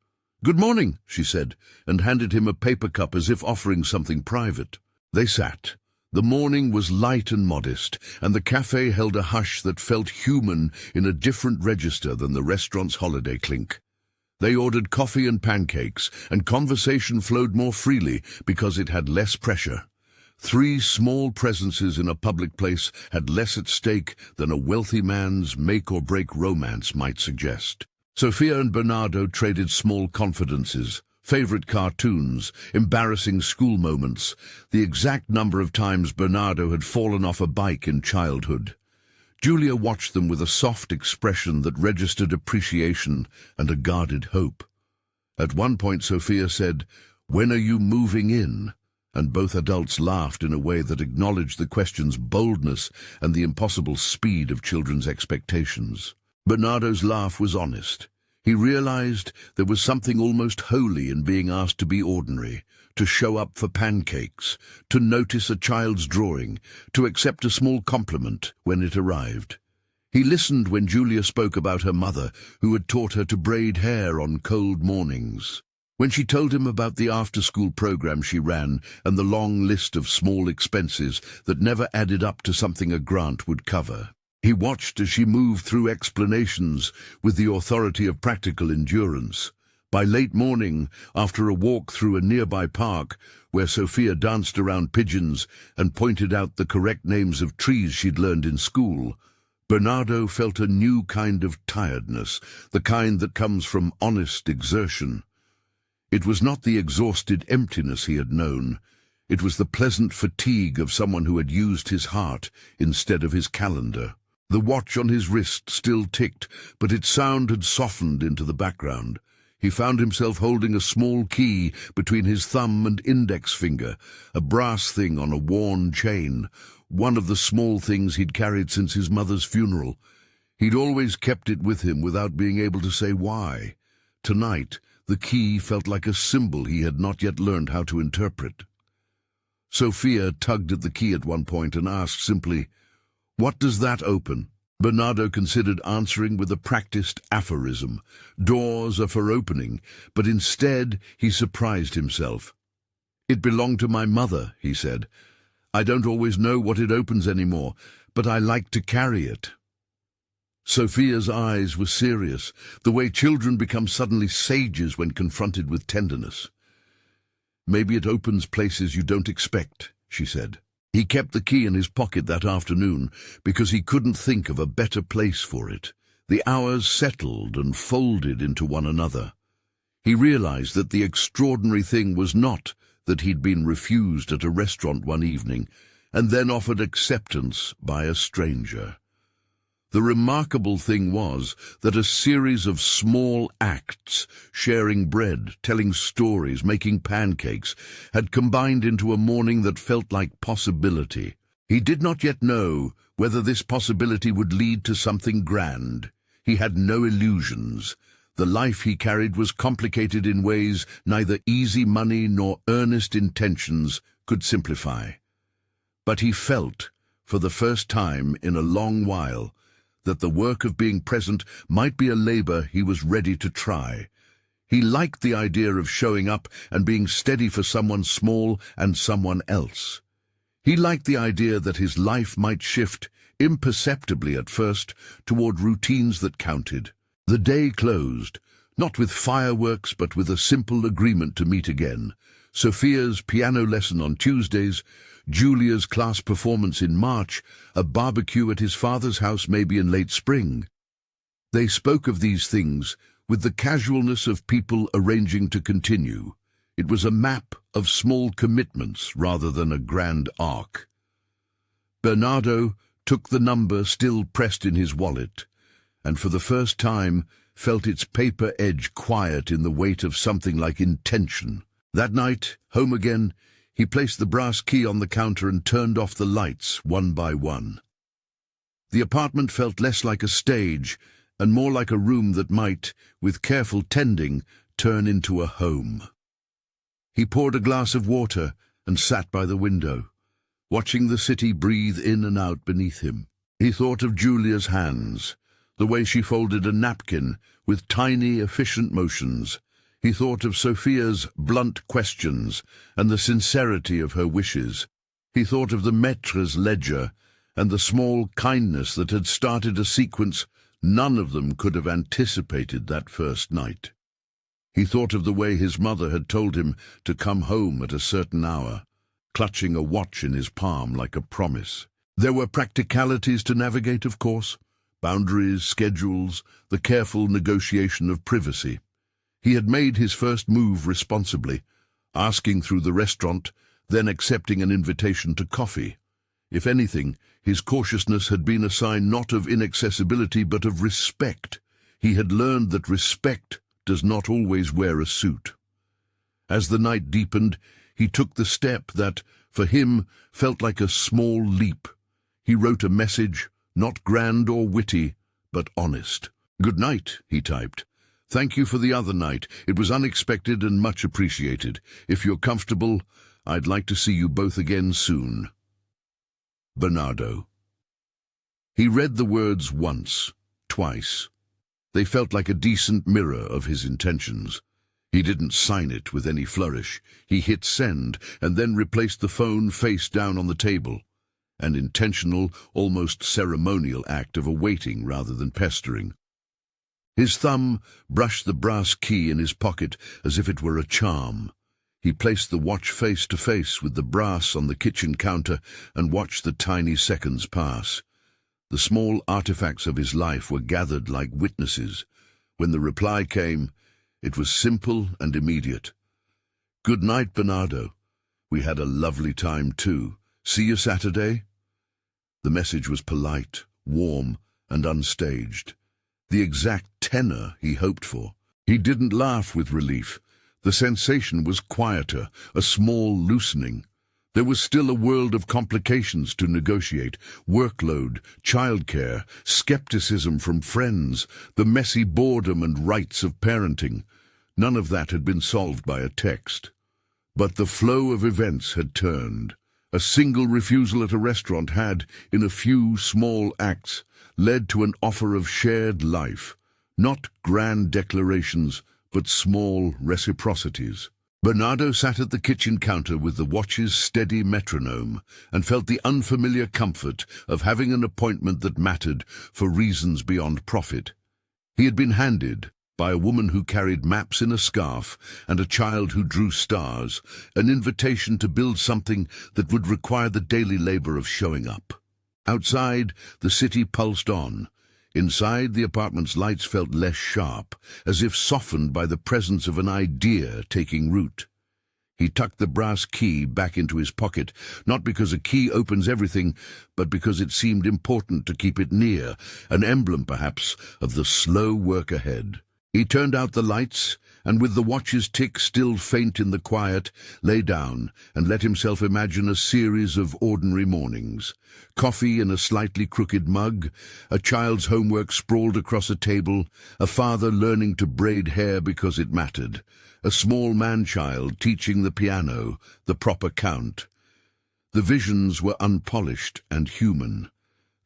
"Good morning," she said, and handed him a paper cup as if offering something private. They sat. The morning was light and modest, and the cafe held a hush that felt human in a different register than the restaurant's holiday clink. They ordered coffee and pancakes, and conversation flowed more freely because it had less pressure. 3 small presences in a public place had less at stake than a wealthy man's make-or-break romance might suggest. Sophia and Bernardo traded small confidences, favorite cartoons, embarrassing school moments, the exact number of times Bernardo had fallen off a bike in childhood. Julia watched them with a soft expression that registered appreciation and a guarded hope. At one point Sophia said, "When are you moving in?" And both adults laughed in a way that acknowledged the question's boldness and the impossible speed of children's expectations. Bernardo's laugh was honest. He realized there was something almost holy in being asked to be ordinary, to show up for pancakes, to notice a child's drawing, to accept a small compliment when it arrived. He listened when Julia spoke about her mother, who had taught her to braid hair on cold mornings. When she told him about the after-school program she ran and the long list of small expenses that never added up to something a grant would cover. He watched as she moved through explanations with the authority of practical endurance. By late morning, after a walk through a nearby park where Sophia danced around pigeons and pointed out the correct names of trees she'd learned in school, Bernardo felt a new kind of tiredness, the kind that comes from honest exertion. It was not the exhausted emptiness he had known. It was the pleasant fatigue of someone who had used his heart instead of his calendar. The watch on his wrist still ticked, but its sound had softened into the background. He found himself holding a small key between his thumb and index finger, a brass thing on a worn chain, one of the small things he'd carried since his mother's funeral. He'd always kept it with him without being able to say why. Tonight, the key felt like a symbol he had not yet learned how to interpret. Sophia tugged at the key at one point and asked simply, "What does that open?" Bernardo considered answering with a practiced aphorism. Doors are for opening, but instead he surprised himself. "It belonged to my mother," he said. "I don't always know what it opens anymore, but I like to carry it." Sophia's eyes were serious, the way children become suddenly sages when confronted with tenderness. "Maybe it opens places you don't expect," she said. He kept the key in his pocket that afternoon because he couldn't think of a better place for it. The hours settled and folded into one another. He realized that the extraordinary thing was not that he'd been refused at a restaurant one evening and then offered acceptance by a stranger. The remarkable thing was that a series of small acts, sharing bread, telling stories, making pancakes, had combined into a morning that felt like possibility. He did not yet know whether this possibility would lead to something grand. He had no illusions. The life he carried was complicated in ways neither easy money nor earnest intentions could simplify. But he felt, for the first time in a long while, that the work of being present might be a labor he was ready to try. He liked the idea of showing up and being steady for someone small and someone else. He liked the idea that his life might shift, imperceptibly at first, toward routines that counted. The day closed, not with fireworks but with a simple agreement to meet again. Sophia's piano lesson on Tuesdays, Julia's class performance in March, a barbecue at his father's house maybe in late spring. They spoke of these things with the casualness of people arranging to continue. It was a map of small commitments rather than a grand arc. Bernardo took the number still pressed in his wallet, and for the first time felt its paper edge quiet in the weight of something like intention. That night, home again, he placed the brass key on the counter and turned off the lights one by one. The apartment felt less like a stage and more like a room that might, with careful tending, turn into a home. He poured a glass of water and sat by the window, watching the city breathe in and out beneath him. He thought of Julia's hands, the way she folded a napkin with tiny, efficient motions, He thought of Sophia's blunt questions and the sincerity of her wishes. He thought of the maître's ledger and the small kindness that had started a sequence none of them could have anticipated that first night. He thought of the way his mother had told him to come home at a certain hour, clutching a watch in his palm like a promise. There were practicalities to navigate, of course, boundaries, schedules, the careful negotiation of privacy. He had made his first move responsibly, asking through the restaurant, then accepting an invitation to coffee. If anything, his cautiousness had been a sign not of inaccessibility but of respect. He had learned that respect does not always wear a suit. As the night deepened, he took the step that, for him, felt like a small leap. He wrote a message, not grand or witty, but honest. "Good night," he typed. "Thank you for the other night. It was unexpected and much appreciated. If you're comfortable, I'd like to see you both again soon. Bernardo." He read the words once, twice. They felt like a decent mirror of his intentions. He didn't sign it with any flourish. He hit send and then replaced the phone face down on the table. An intentional, almost ceremonial act of awaiting rather than pestering. His thumb brushed the brass key in his pocket as if it were a charm. He placed the watch face to face with the brass on the kitchen counter and watched the tiny seconds pass. The small artifacts of his life were gathered like witnesses. When the reply came, it was simple and immediate. "Good night, Bernardo. We had a lovely time too. See you Saturday?" The message was polite, warm, and unstaged. The exact tenor he hoped for. He didn't laugh with relief. The sensation was quieter, a small loosening. There was still a world of complications to negotiate: workload, childcare, skepticism from friends, the messy boredom and rights of parenting. None of that had been solved by a text. But the flow of events had turned. A single refusal at a restaurant had, in a few small acts, led to an offer of shared life. Not grand declarations, but small reciprocities. Bernardo sat at the kitchen counter with the watch's steady metronome and felt the unfamiliar comfort of having an appointment that mattered for reasons beyond profit. He had been handed, by a woman who carried maps in a scarf and a child who drew stars, an invitation to build something that would require the daily labor of showing up. Outside, the city pulsed on. Inside, the apartment's lights felt less sharp, as if softened by the presence of an idea taking root. He tucked the brass key back into his pocket, not because a key opens everything, but because it seemed important to keep it near, an emblem, perhaps, of the slow work ahead. He turned out the lights, and with the watch's tick still faint in the quiet, lay down and let himself imagine a series of ordinary mornings. Coffee in a slightly crooked mug, a child's homework sprawled across a table, a father learning to braid hair because it mattered, a small man-child teaching the piano, the proper count. The visions were unpolished and human.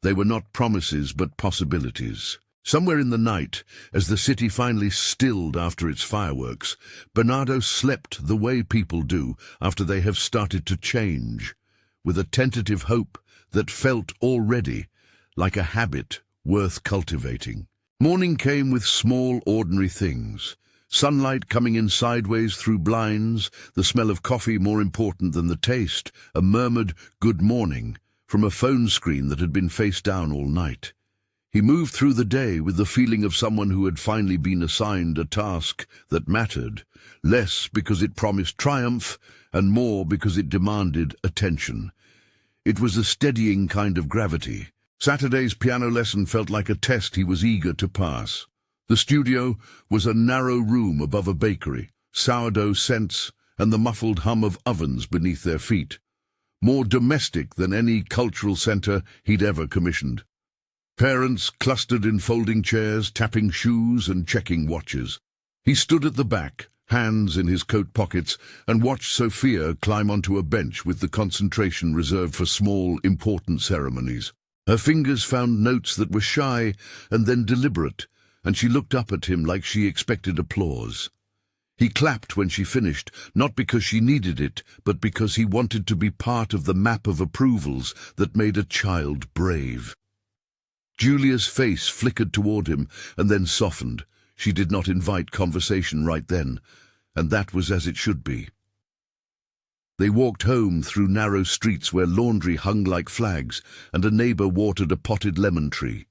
They were not promises but possibilities. Somewhere in the night, as the city finally stilled after its fireworks, Bernardo slept the way people do after they have started to change, with a tentative hope that felt already like a habit worth cultivating. Morning came with small, ordinary things. Sunlight coming in sideways through blinds, the smell of coffee more important than the taste, a murmured "good morning" from a phone screen that had been face down all night. He moved through the day with the feeling of someone who had finally been assigned a task that mattered, less because it promised triumph and more because it demanded attention. It was a steadying kind of gravity. Saturday's piano lesson felt like a test he was eager to pass. The studio was a narrow room above a bakery, sourdough scents and the muffled hum of ovens beneath their feet. More domestic than any cultural center he'd ever commissioned. Parents clustered in folding chairs, tapping shoes and checking watches. He stood at the back, hands in his coat pockets, and watched Sophia climb onto a bench with the concentration reserved for small, important ceremonies. Her fingers found notes that were shy and then deliberate, and she looked up at him like she expected applause. He clapped when she finished, not because she needed it, but because he wanted to be part of the map of approvals that made a child brave. Julia's face flickered toward him and then softened. She did not invite conversation right then, and that was as it should be. They walked home through narrow streets where laundry hung like flags and a neighbor watered a potted lemon tree.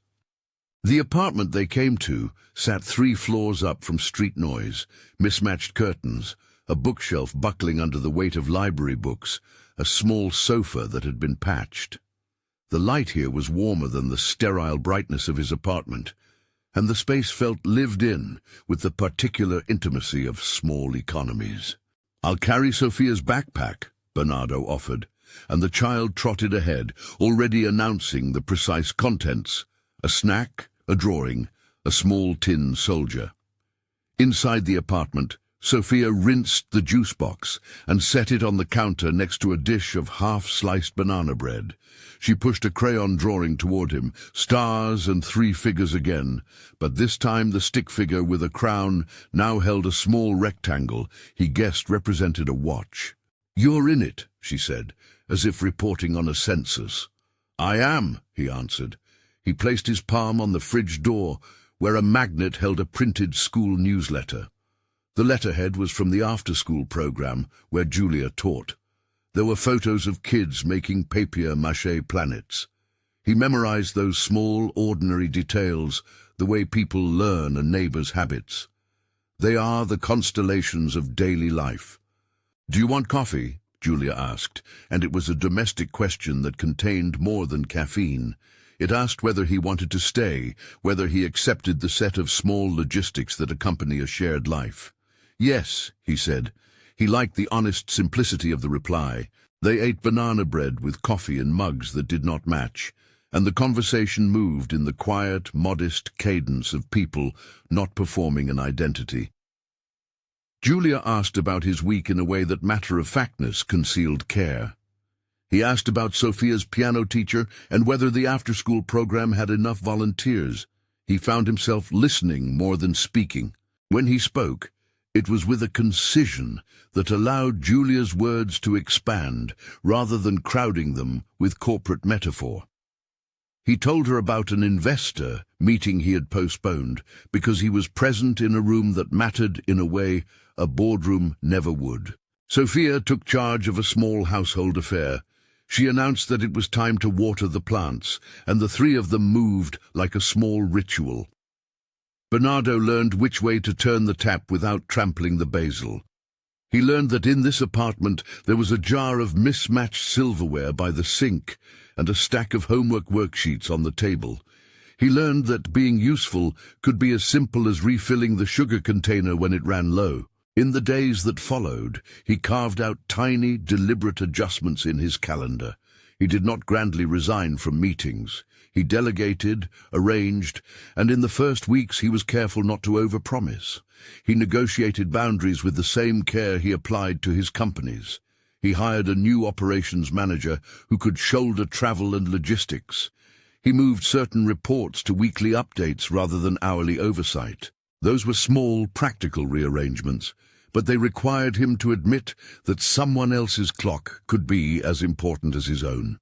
The apartment they came to sat 3 floors up from street noise, mismatched curtains, a bookshelf buckling under the weight of library books, a small sofa that had been patched. The light here was warmer than the sterile brightness of his apartment, and the space felt lived in with the particular intimacy of small economies. "I'll carry Sophia's backpack," Bernardo offered, and the child trotted ahead, already announcing the precise contents: a snack, a drawing, a small tin soldier. Inside the apartment, Sophia rinsed the juice box and set it on the counter next to a dish of half-sliced banana bread. She pushed a crayon drawing toward him, stars and 3 figures again, but this time the stick figure with a crown now held a small rectangle he guessed represented a watch. "You're in it," she said, as if reporting on a census. "I am," he answered. He placed his palm on the fridge door, where a magnet held a printed school newsletter. The letterhead was from the after-school program where Julia taught. There were photos of kids making papier-mâché planets. He memorized those small, ordinary details, the way people learn a neighbor's habits. They are the constellations of daily life. "Do you want coffee?" Julia asked, and it was a domestic question that contained more than caffeine. It asked whether he wanted to stay, whether he accepted the set of small logistics that accompany a shared life. "Yes," he said. He liked the honest simplicity of the reply. They ate banana bread with coffee in mugs that did not match, and the conversation moved in the quiet, modest cadence of people not performing an identity. Julia asked about his week in a way that matter-of-factness concealed care. He asked about Sophia's piano teacher and whether the after-school program had enough volunteers. He found himself listening more than speaking. When he spoke, it was with a concision that allowed Julia's words to expand, rather than crowding them with corporate metaphor. He told her about an investor meeting he had postponed because he was present in a room that mattered in a way a boardroom never would. Sophia took charge of a small household affair. She announced that it was time to water the plants, and the 3 of them moved like a small ritual. Bernardo learned which way to turn the tap without trampling the basil. He learned that in this apartment there was a jar of mismatched silverware by the sink and a stack of homework worksheets on the table. He learned that being useful could be as simple as refilling the sugar container when it ran low. In the days that followed, he carved out tiny, deliberate adjustments in his calendar. He did not grandly resign from meetings. He delegated, arranged, and in the first weeks he was careful not to overpromise. He negotiated boundaries with the same care he applied to his companies. He hired a new operations manager who could shoulder travel and logistics. He moved certain reports to weekly updates rather than hourly oversight. Those were small, practical rearrangements, but they required him to admit that someone else's clock could be as important as his own.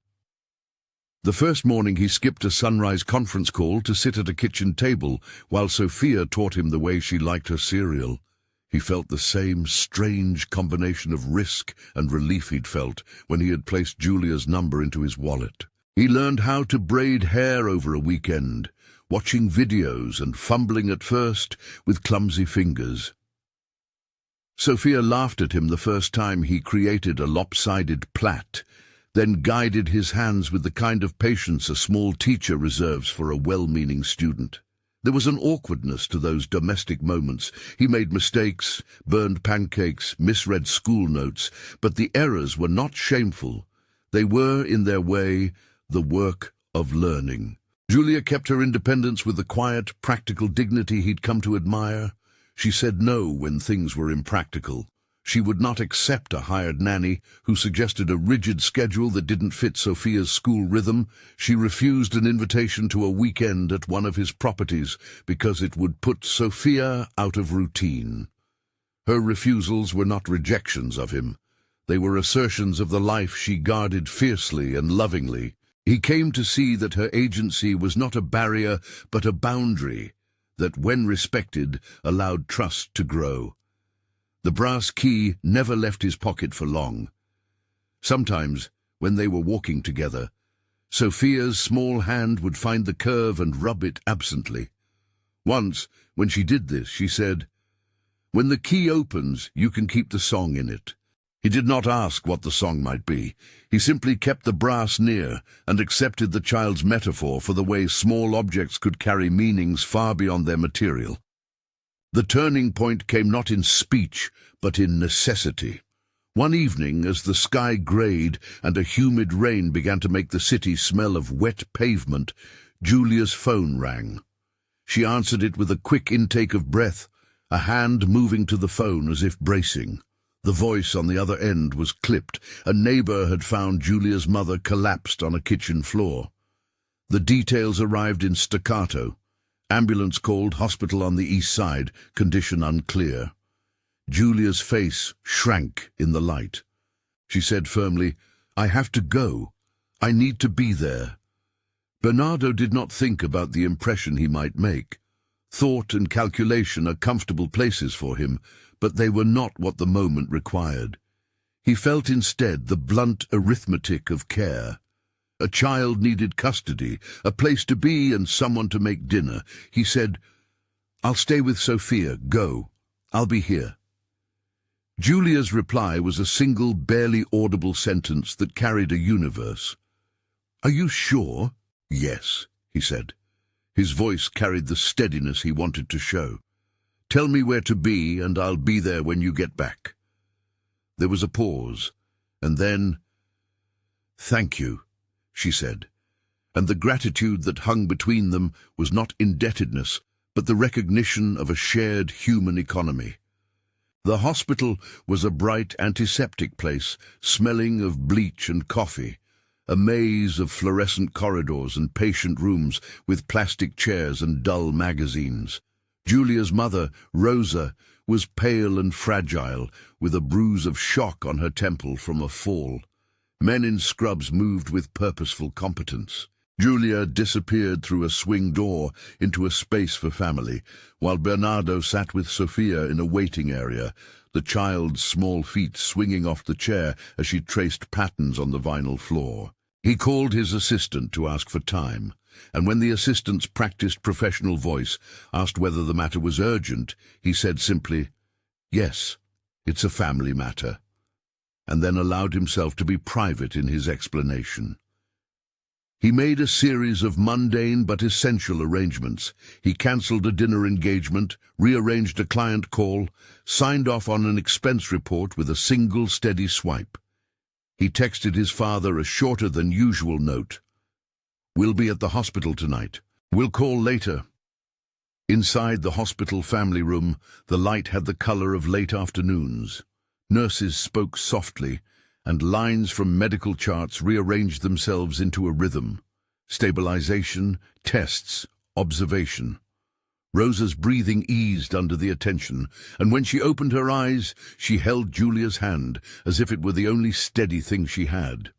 The first morning he skipped a sunrise conference call to sit at a kitchen table while Sophia taught him the way she liked her cereal. He felt the same strange combination of risk and relief he'd felt when he had placed Julia's number into his wallet. He learned how to braid hair over a weekend, watching videos and fumbling at first with clumsy fingers. Sophia laughed at him the first time he created a lopsided plait, then guided his hands with the kind of patience a small teacher reserves for a well-meaning student. There was an awkwardness to those domestic moments. He made mistakes, burned pancakes, misread school notes, but the errors were not shameful. They were, in their way, the work of learning. Julia kept her independence with the quiet, practical dignity he'd come to admire. She said no when things were impractical. She would not accept a hired nanny who suggested a rigid schedule that didn't fit Sophia's school rhythm. She refused an invitation to a weekend at one of his properties because it would put Sophia out of routine. Her refusals were not rejections of him. They were assertions of the life she guarded fiercely and lovingly. He came to see that her agency was not a barrier, but a boundary, that, when respected, allowed trust to grow. The brass key never left his pocket for long. Sometimes, when they were walking together, Sophia's small hand would find the curve and rub it absently. Once, when she did this, she said, "When the key opens, you can keep the song in it." He did not ask what the song might be. He simply kept the brass near and accepted the child's metaphor for the way small objects could carry meanings far beyond their material. The turning point came not in speech, but in necessity. One evening, as the sky greyed and a humid rain began to make the city smell of wet pavement, Julia's phone rang. She answered it with a quick intake of breath, a hand moving to the phone as if bracing. The voice on the other end was clipped. A neighbor had found Julia's mother collapsed on a kitchen floor. The details arrived in staccato. Ambulance called, hospital on the east side, condition unclear. Julia's face shrank in the light. She said firmly, "I have to go. I need to be there." Bernardo did not think about the impression he might make. Thought and calculation are comfortable places for him, but they were not what the moment required. He felt instead the blunt arithmetic of care. A child needed custody, a place to be, and someone to make dinner. He said, "I'll stay with Sophia. Go. I'll be here." Julia's reply was a single, barely audible sentence that carried a universe. "Are you sure?" "Yes," he said. His voice carried the steadiness he wanted to show. "Tell me where to be, and I'll be there when you get back." There was a pause, and then, "Thank you," she said, and the gratitude that hung between them was not indebtedness, but the recognition of a shared human economy. The hospital was a bright antiseptic place, smelling of bleach and coffee, a maze of fluorescent corridors and patient rooms with plastic chairs and dull magazines. Julia's mother, Rosa, was pale and fragile, with a bruise of shock on her temple from a fall. Men in scrubs moved with purposeful competence. Julia disappeared through a swing door into a space for family, while Bernardo sat with Sophia in a waiting area, the child's small feet swinging off the chair as she traced patterns on the vinyl floor. He called his assistant to ask for time, and when the assistant's practiced professional voice asked whether the matter was urgent, he said simply, "Yes, it's a family matter," and then allowed himself to be private in his explanation. He made a series of mundane but essential arrangements. He cancelled a dinner engagement, rearranged a client call, signed off on an expense report with a single steady swipe. He texted his father a shorter-than-usual note. "We'll be at the hospital tonight. We'll call later." Inside the hospital family room, the light had the color of late afternoons. Nurses spoke softly, and lines from medical charts rearranged themselves into a rhythm. Stabilization, tests, observation. Rosa's breathing eased under the attention, and when she opened her eyes, she held Julia's hand, as if it were the only steady thing she had.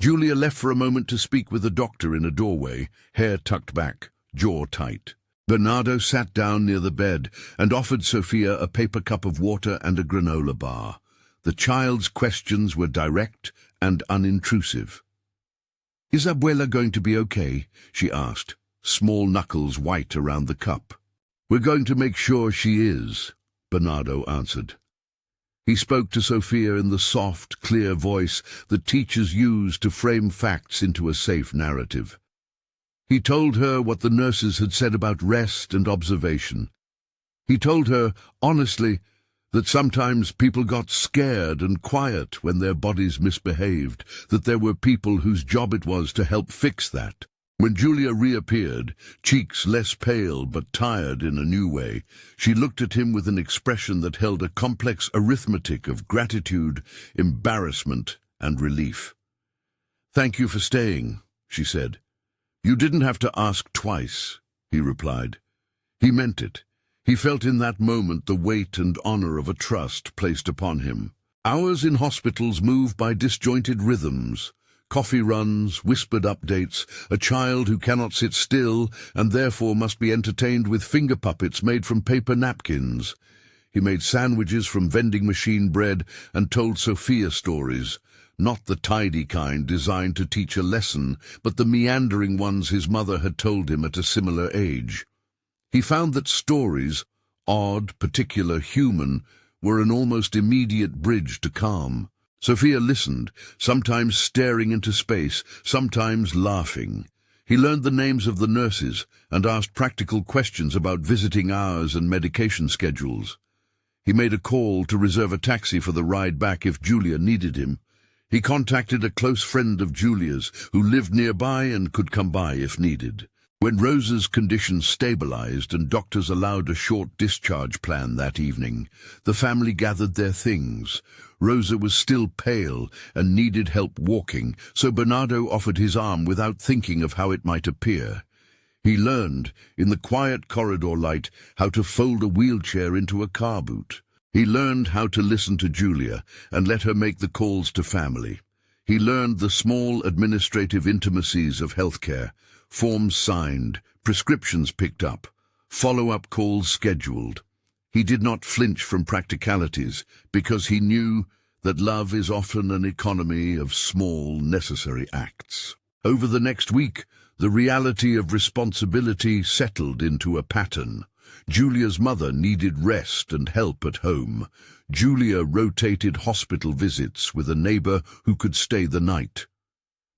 Julia left for a moment to speak with a doctor in a doorway, hair tucked back, jaw tight. Bernardo sat down near the bed and offered Sophia a paper cup of water and a granola bar. The child's questions were direct and unintrusive. "Is Abuela going to be okay?" she asked, small knuckles white around the cup. "We're going to make sure she is," Bernardo answered. He spoke to Sophia in the soft, clear voice that teachers use to frame facts into a safe narrative. He told her what the nurses had said about rest and observation. He told her, honestly, that sometimes people got scared and quiet when their bodies misbehaved, that there were people whose job it was to help fix that. When Julia reappeared, cheeks less pale but tired in a new way, she looked at him with an expression that held a complex arithmetic of gratitude, embarrassment, and relief. "Thank you for staying," she said. "You didn't have to ask twice," he replied. He meant it. He felt in that moment the weight and honor of a trust placed upon him. Hours in hospitals move by disjointed rhythms. Coffee runs, whispered updates, a child who cannot sit still and therefore must be entertained with finger puppets made from paper napkins. He made sandwiches from vending machine bread and told Sophia stories, not the tidy kind designed to teach a lesson, but the meandering ones his mother had told him at a similar age. He found that stories, odd, particular, human, were an almost immediate bridge to calm. Sophia listened, sometimes staring into space, sometimes laughing. He learned the names of the nurses and asked practical questions about visiting hours and medication schedules. He made a call to reserve a taxi for the ride back if Julia needed him. He contacted a close friend of Julia's who lived nearby and could come by if needed. When Rosa's condition stabilized and doctors allowed a short discharge plan that evening, the family gathered their things. Rosa was still pale and needed help walking, so Bernardo offered his arm without thinking of how it might appear. He learned, in the quiet corridor light, how to fold a wheelchair into a car boot. He learned how to listen to Julia and let her make the calls to family. He learned the small administrative intimacies of healthcare, forms signed, prescriptions picked up, follow-up calls scheduled. He did not flinch from practicalities because he knew that love is often an economy of small, necessary acts. Over the next week, the reality of responsibility settled into a pattern. Julia's mother needed rest and help at home. Julia rotated hospital visits with a neighbor who could stay the night.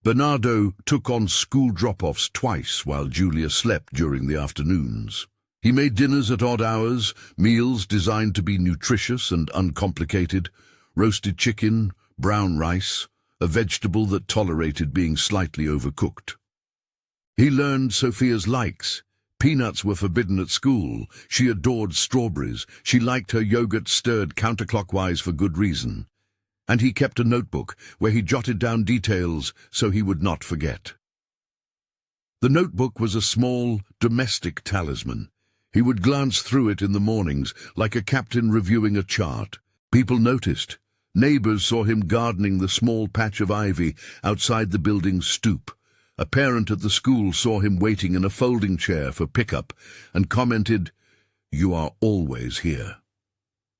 Bernardo took on school drop-offs twice while Julia slept during the afternoons. He made dinners at odd hours, meals designed to be nutritious and uncomplicated, roasted chicken, brown rice, a vegetable that tolerated being slightly overcooked. He learned Sophia's likes. Peanuts were forbidden at school. She adored strawberries. She liked her yogurt stirred counterclockwise for good reason. And he kept a notebook where he jotted down details so he would not forget. The notebook was a small, domestic talisman. He would glance through it in the mornings, like a captain reviewing a chart. People noticed. Neighbors saw him gardening the small patch of ivy outside the building's stoop. A parent at the school saw him waiting in a folding chair for pickup and commented, "You are always here."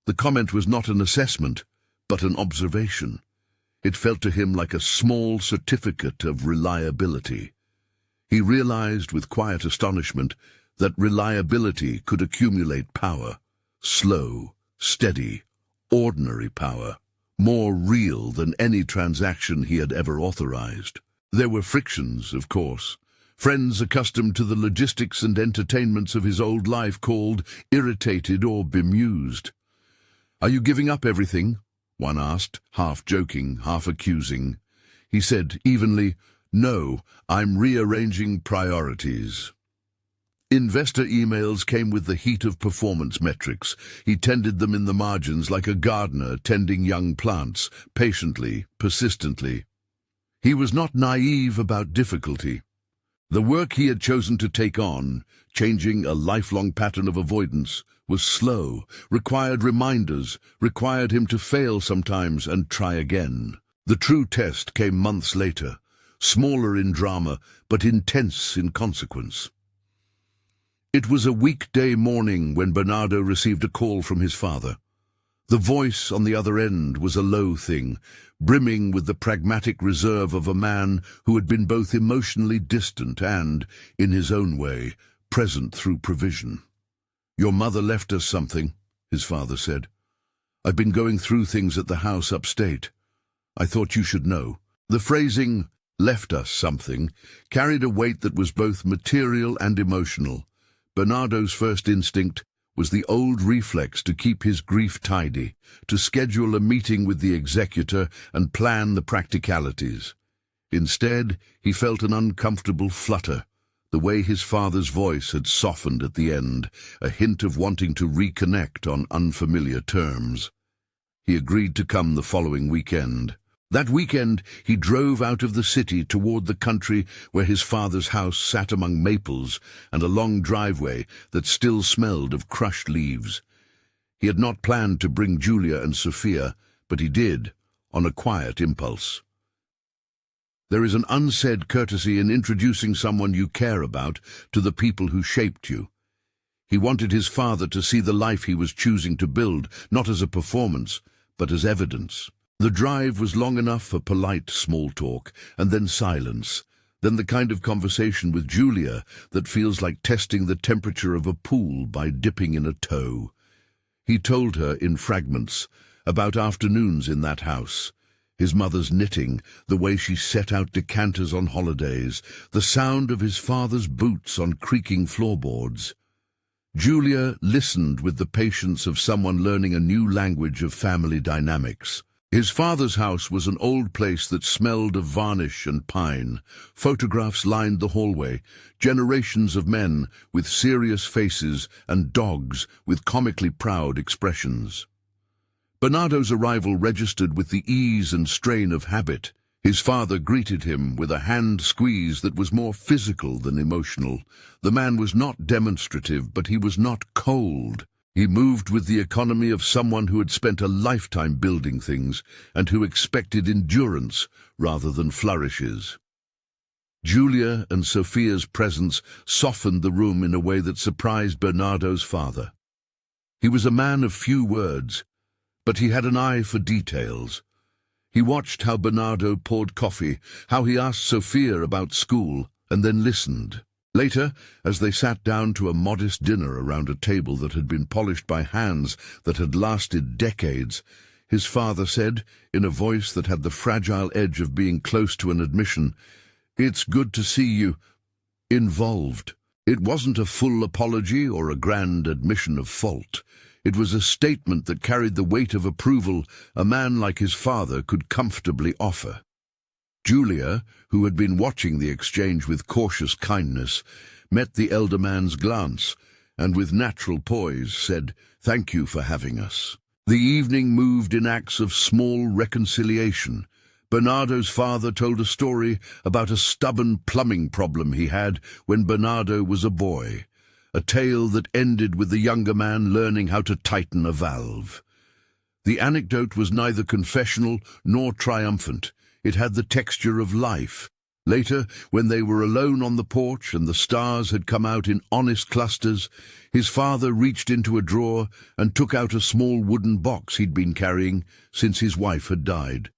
The comment was not an assessment, but an observation. It felt to him like a small certificate of reliability. He realized with quiet astonishment that reliability could accumulate power, slow, steady, ordinary power, more real than any transaction he had ever authorized. There were frictions, of course. Friends accustomed to the logistics and entertainments of his old life called, irritated or bemused. "Are you giving up everything?" one asked, half joking, half accusing. He said evenly, "No, I'm rearranging priorities." Investor emails came with the heat of performance metrics. He tended them in the margins like a gardener tending young plants, patiently, persistently. He was not naive about difficulty. The work he had chosen to take on, changing a lifelong pattern of avoidance, was slow, required reminders, required him to fail sometimes and try again. The true test came months later, smaller in drama, but intense in consequence. It was a weekday morning when Bernardo received a call from his father. The voice on the other end was a low thing, brimming with the pragmatic reserve of a man who had been both emotionally distant and, in his own way, present through provision. "Your mother left us something," his father said. "I've been going through things at the house upstate. I thought you should know." The phrasing, "left us something," carried a weight that was both material and emotional. Bernardo's first instinct was the old reflex to keep his grief tidy, to schedule a meeting with the executor and plan the practicalities. Instead, he felt an uncomfortable flutter, the way his father's voice had softened at the end, a hint of wanting to reconnect on unfamiliar terms. He agreed to come the following weekend. That weekend, he drove out of the city toward the country where his father's house sat among maples and a long driveway that still smelled of crushed leaves. He had not planned to bring Julia and Sophia, but he did, on a quiet impulse. There is an unsaid courtesy in introducing someone you care about to the people who shaped you. He wanted his father to see the life he was choosing to build, not as a performance, but as evidence. The drive was long enough for polite small talk, and then silence, then the kind of conversation with Julia that feels like testing the temperature of a pool by dipping in a toe. He told her in fragments about afternoons in that house, his mother's knitting, the way she set out decanters on holidays, the sound of his father's boots on creaking floorboards. Julia listened with the patience of someone learning a new language of family dynamics. His father's house was an old place that smelled of varnish and pine. Photographs lined the hallway, generations of men with serious faces and dogs with comically proud expressions. Bernardo's arrival registered with the ease and strain of habit. His father greeted him with a hand squeeze that was more physical than emotional. The man was not demonstrative, but he was not cold. He moved with the economy of someone who had spent a lifetime building things and who expected endurance rather than flourishes. Julia and Sophia's presence softened the room in a way that surprised Bernardo's father. He was a man of few words, but he had an eye for details. He watched how Bernardo poured coffee, how he asked Sophia about school, and then listened. Later, as they sat down to a modest dinner around a table that had been polished by hands that had lasted decades, his father said, in a voice that had the fragile edge of being close to an admission, "It's good to see you involved." It wasn't a full apology or a grand admission of fault. It was a statement that carried the weight of approval a man like his father could comfortably offer. Julia, who had been watching the exchange with cautious kindness, met the elder man's glance, and with natural poise said, "Thank you for having us." The evening moved in acts of small reconciliation. Bernardo's father told a story about a stubborn plumbing problem he had when Bernardo was a boy, a tale that ended with the younger man learning how to tighten a valve. The anecdote was neither confessional nor triumphant. It had the texture of life. Later, when they were alone on the porch and the stars had come out in honest clusters, his father reached into a drawer and took out a small wooden box he'd been carrying since his wife had died.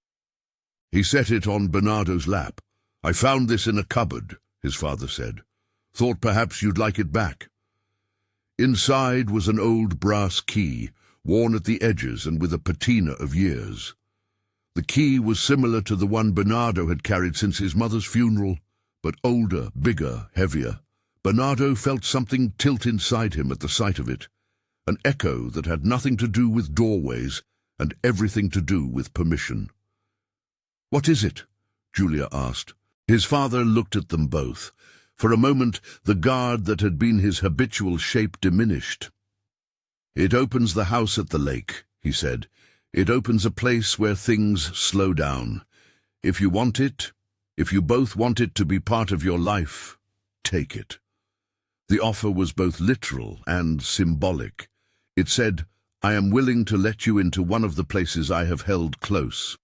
He set it on Bernardo's lap. "I found this in a cupboard," his father said. "Thought perhaps you'd like it back." Inside was an old brass key, worn at the edges and with a patina of years. The key was similar to the one Bernardo had carried since his mother's funeral, but older, bigger, heavier. Bernardo felt something tilt inside him at the sight of it, an echo that had nothing to do with doorways and everything to do with permission. "What is it?" Julia asked. His father looked at them both. For a moment, the guard that had been his habitual shape diminished. "It opens the house at the lake," he said. "It opens a place where things slow down. If you want it, if you both want it to be part of your life, take it." The offer was both literal and symbolic. It said, "I am willing to let you into one of the places I have held close."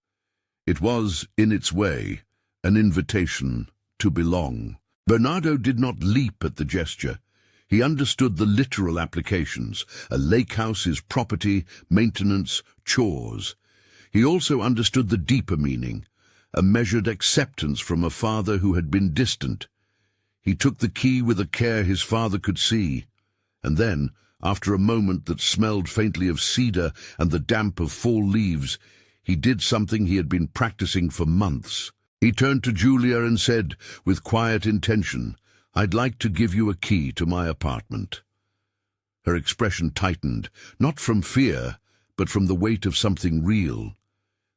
It was, in its way, an invitation to belong. Bernardo did not leap at the gesture. He understood the literal applications. A lake house is property, maintenance, chores. He also understood the deeper meaning, a measured acceptance from a father who had been distant. He took the key with a care his father could see, and then, after a moment that smelled faintly of cedar and the damp of fall leaves, he did something he had been practicing for months. He turned to Julia and said, with quiet intention, "I'd like to give you a key to my apartment." Her expression tightened, not from fear, but from the weight of something real.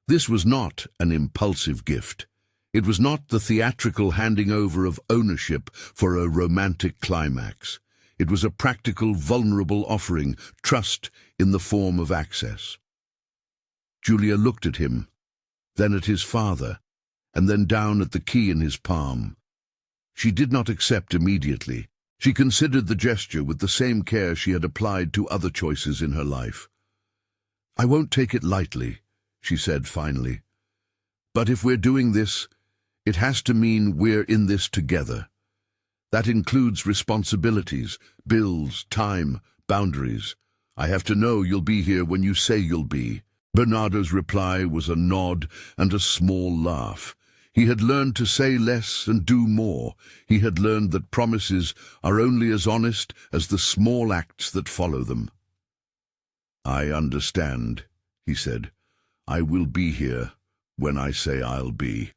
This was not an impulsive gift. It was not the theatrical handing over of ownership for a romantic climax. It was a practical, vulnerable offering, trust in the form of access. Julia looked at him. then at his father, and then down at the key in his palm. She did not accept immediately. She considered the gesture with the same care she had applied to other choices in her life. "I won't take it lightly," she said finally. "But if we're doing this, it has to mean we're in this together. That includes responsibilities, bills, time, boundaries. I have to know you'll be here when you say you'll be." Bernardo's reply was a nod and a small laugh. He had learned to say less and do more. He had learned that promises are only as honest as the small acts that follow them. "I understand," he said. "I will be here when I say I'll be.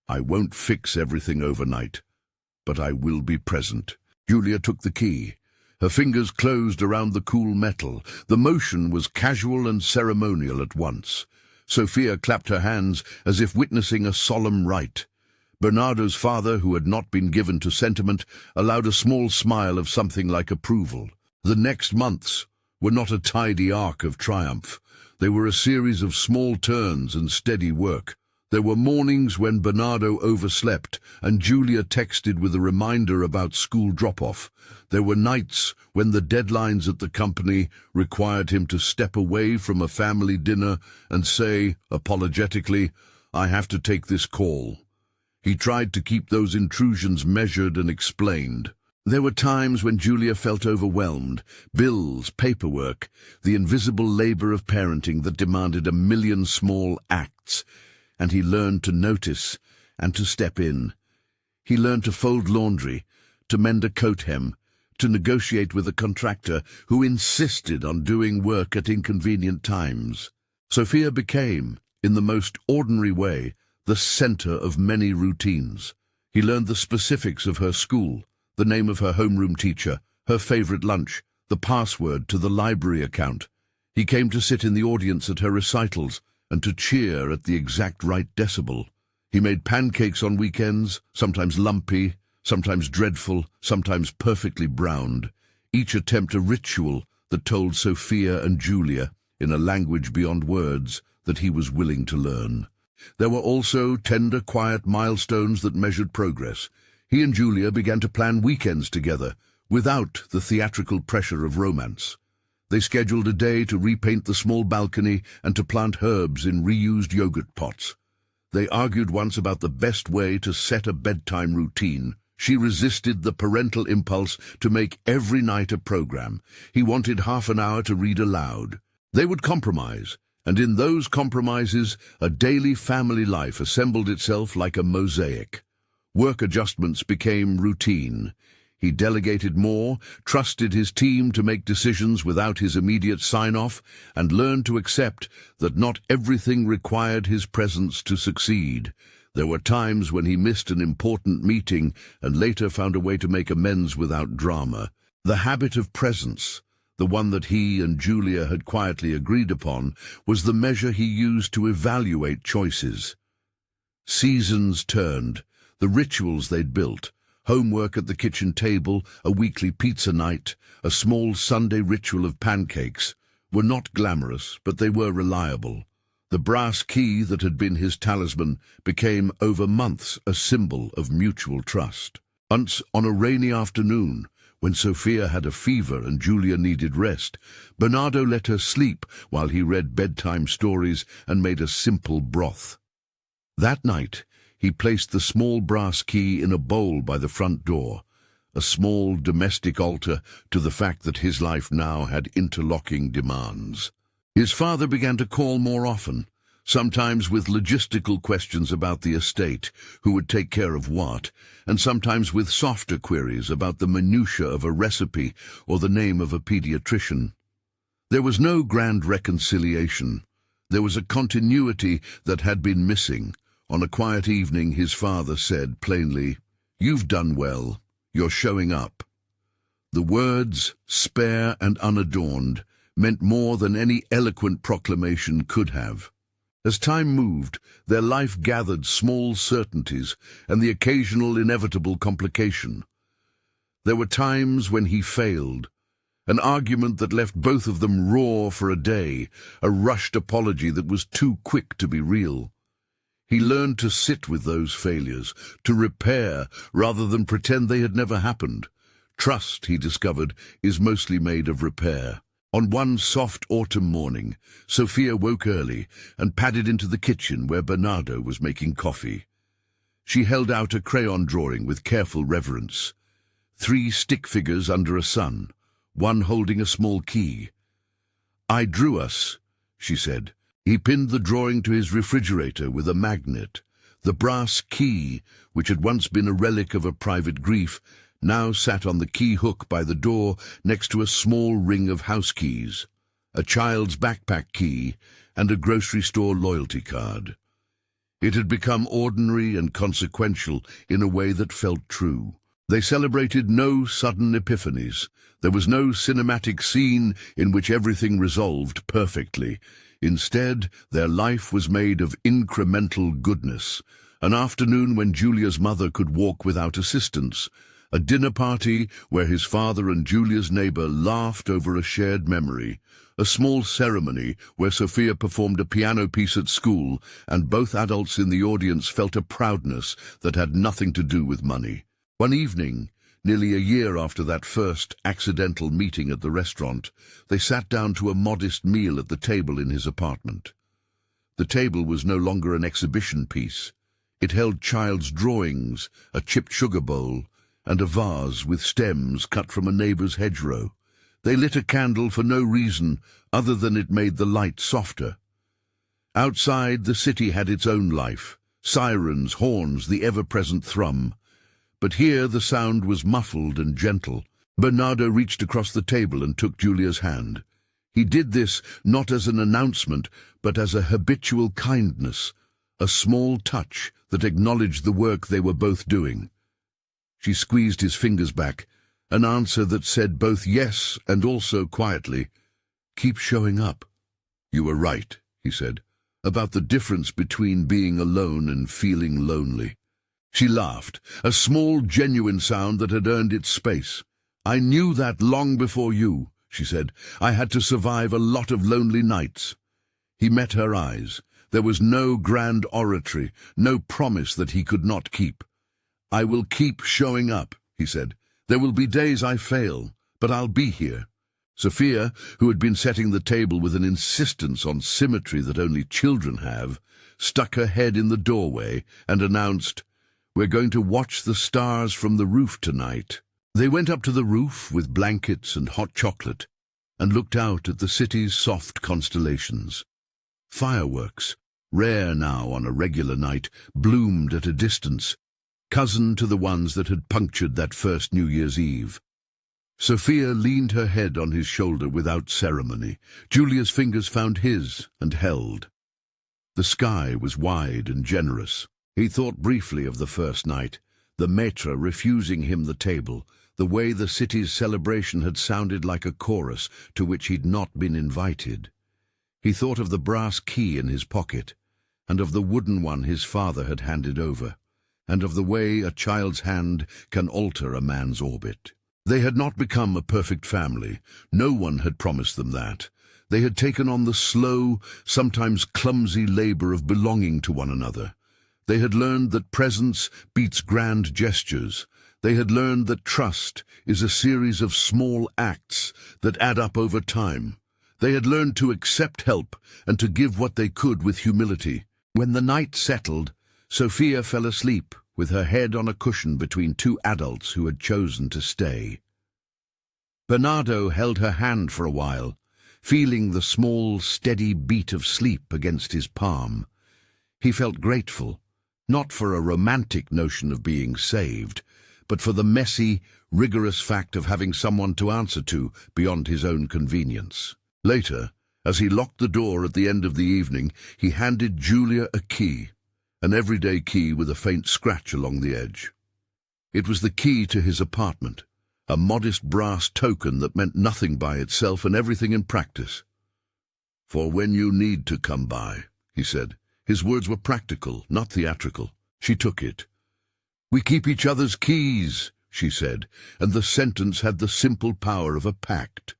I won't fix everything overnight, but I will be present." Julia took the key. Her fingers closed around the cool metal. The motion was casual and ceremonial at once. Sophia clapped her hands as if witnessing a solemn rite. Bernardo's father, who had not been given to sentiment, allowed a small smile of something like approval. The next months were not a tidy arc of triumph. They were a series of small turns and steady work. There were mornings when Bernardo overslept and Julia texted with a reminder about school drop-off. There were nights when the deadlines at the company required him to step away from a family dinner and say, apologetically, "I have to take this call." He tried to keep those intrusions measured and explained. There were times when Julia felt overwhelmed. Bills, paperwork, the invisible labor of parenting that demanded a million small acts. And he learned to notice and to step in. He learned to fold laundry, to mend a coat hem, to negotiate with a contractor who insisted on doing work at inconvenient times. Sophia became, in the most ordinary way, the center of many routines. He learned the specifics of her school, the name of her homeroom teacher, her favorite lunch, the password to the library account. He came to sit in the audience at her recitals and to cheer at the exact right decibel. He made pancakes on weekends, sometimes lumpy, sometimes dreadful, sometimes perfectly browned, each attempt a ritual that told Sophia and Julia, in a language beyond words, that he was willing to learn. There were also tender, quiet milestones that measured progress. He and Julia began to plan weekends together, without the theatrical pressure of romance. They scheduled a day to repaint the small balcony and to plant herbs in reused yogurt pots. They argued once about the best way to set a bedtime routine. She resisted the parental impulse to make every night a program. He wanted half an hour to read aloud. They would compromise, and in those compromises, a daily family life assembled itself like a mosaic. Work adjustments became routine. He delegated more, trusted his team to make decisions without his immediate sign-off, and learned to accept that not everything required his presence to succeed. There were times when he missed an important meeting and later found a way to make amends without drama. The habit of presence, the one that he and Julia had quietly agreed upon, was the measure he used to evaluate choices. Seasons turned, the rituals they'd built, homework at the kitchen table, a weekly pizza night, a small Sunday ritual of pancakes, were not glamorous, but they were reliable. The brass key that had been his talisman became over months a symbol of mutual trust. Once, on a rainy afternoon, when Sophia had a fever and Julia needed rest, Bernardo let her sleep while he read bedtime stories and made a simple broth. That night, he placed the small brass key in a bowl by the front door, a small domestic altar to the fact that his life now had interlocking demands. His father began to call more often, sometimes with logistical questions about the estate, who would take care of what, and sometimes with softer queries about the minutiae of a recipe or the name of a pediatrician. There was no grand reconciliation. There was a continuity that had been missing. On a quiet evening, his father said plainly, "You've done well. You're showing up." The words, spare and unadorned, meant more than any eloquent proclamation could have. As time moved, their life gathered small certainties and the occasional inevitable complication. There were times when he failed, an argument that left both of them raw for a day, a rushed apology that was too quick to be real. He learned to sit with those failures, to repair rather than pretend they had never happened. Trust, he discovered, is mostly made of repair. On one soft autumn morning, Sophia woke early and padded into the kitchen where Bernardo was making coffee. She held out a crayon drawing with careful reverence. 3 stick figures under a sun, one holding a small key. "I drew us," she said. He pinned the drawing to his refrigerator with a magnet. The brass key, which had once been a relic of a private grief, now sat on the key hook by the door next to a small ring of house keys, a child's backpack key, and a grocery store loyalty card. It had become ordinary and consequential in a way that felt true. They celebrated no sudden epiphanies. There was no cinematic scene in which everything resolved perfectly. Instead, their life was made of incremental goodness. An afternoon when Julia's mother could walk without assistance. A dinner party where his father and Julia's neighbor laughed over a shared memory. A small ceremony where Sophia performed a piano piece at school, and both adults in the audience felt a proudness that had nothing to do with money. One evening, nearly a year after that first accidental meeting at the restaurant, they sat down to a modest meal at the table in his apartment. The table was no longer an exhibition piece. It held child's drawings, a chipped sugar bowl, and a vase with stems cut from a neighbor's hedgerow. They lit a candle for no reason other than it made the light softer. Outside, the city had its own life. Sirens, horns, the ever-present thrum. But here the sound was muffled and gentle. Bernardo reached across the table and took Julia's hand. He did this not as an announcement, but as a habitual kindness, a small touch that acknowledged the work they were both doing. She squeezed his fingers back, an answer that said both yes and also quietly, "Keep showing up." "You were right," he said, "about the difference between being alone and feeling lonely." She laughed, a small, genuine sound that had earned its space. "I knew that long before you," she said. "I had to survive a lot of lonely nights." He met her eyes. There was no grand oratory, no promise that he could not keep. "I will keep showing up," he said. "There will be days I fail, but I'll be here." Sophia, who had been setting the table with an insistence on symmetry that only children have, stuck her head in the doorway and announced, "We're going to watch the stars from the roof tonight." They went up to the roof with blankets and hot chocolate and looked out at the city's soft constellations. Fireworks, rare now on a regular night, bloomed at a distance, cousin to the ones that had punctured that first New Year's Eve. Sophia leaned her head on his shoulder without ceremony. Julia's fingers found his and held. The sky was wide and generous. He thought briefly of the first night, the maître refusing him the table, the way the city's celebration had sounded like a chorus to which he'd not been invited. He thought of the brass key in his pocket, and of the wooden one his father had handed over, and of the way a child's hand can alter a man's orbit. They had not become a perfect family. No one had promised them that. They had taken on the slow, sometimes clumsy labor of belonging to one another. They had learned that presence beats grand gestures. They had learned that trust is a series of small acts that add up over time. They had learned to accept help and to give what they could with humility. When the night settled, Sophia fell asleep with her head on a cushion between 2 adults who had chosen to stay. Bernardo held her hand for a while, feeling the small, steady beat of sleep against his palm. He felt grateful, not for a romantic notion of being saved, but for the messy, rigorous fact of having someone to answer to beyond his own convenience. Later, as he locked the door at the end of the evening, he handed Julia a key, an everyday key with a faint scratch along the edge. It was the key to his apartment, a modest brass token that meant nothing by itself and everything in practice. "For when you need to come by," he said. His words were practical, not theatrical. She took it. "We keep each other's keys," she said, and the sentence had the simple power of a pact.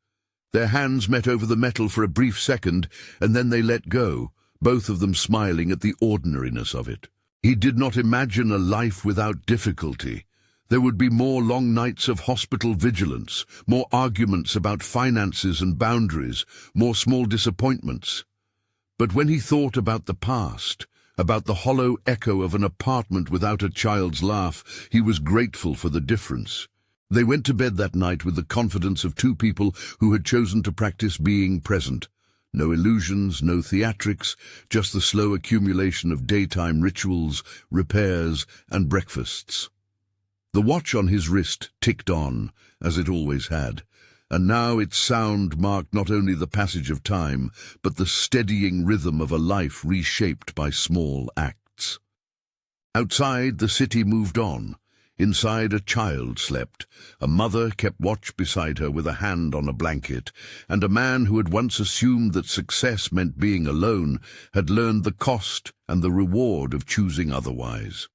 Their hands met over the metal for a brief second, and then they let go, both of them smiling at the ordinariness of it. He did not imagine a life without difficulty. There would be more long nights of hospital vigilance, more arguments about finances and boundaries, more small disappointments. But when he thought about the past, about the hollow echo of an apartment without a child's laugh, he was grateful for the difference. They went to bed that night with the confidence of two people who had chosen to practice being present. No illusions, no theatrics, just the slow accumulation of daytime rituals, repairs, and breakfasts. The watch on his wrist ticked on, as it always had, and now its sound marked not only the passage of time, but the steadying rhythm of a life reshaped by small acts. Outside, the city moved on. Inside, a child slept. A mother kept watch beside her with a hand on a blanket, and a man who had once assumed that success meant being alone had learned the cost and the reward of choosing otherwise.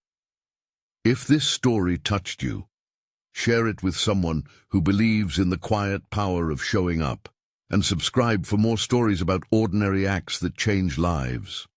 If this story touched you, share it with someone who believes in the quiet power of showing up, and subscribe for more stories about ordinary acts that change lives.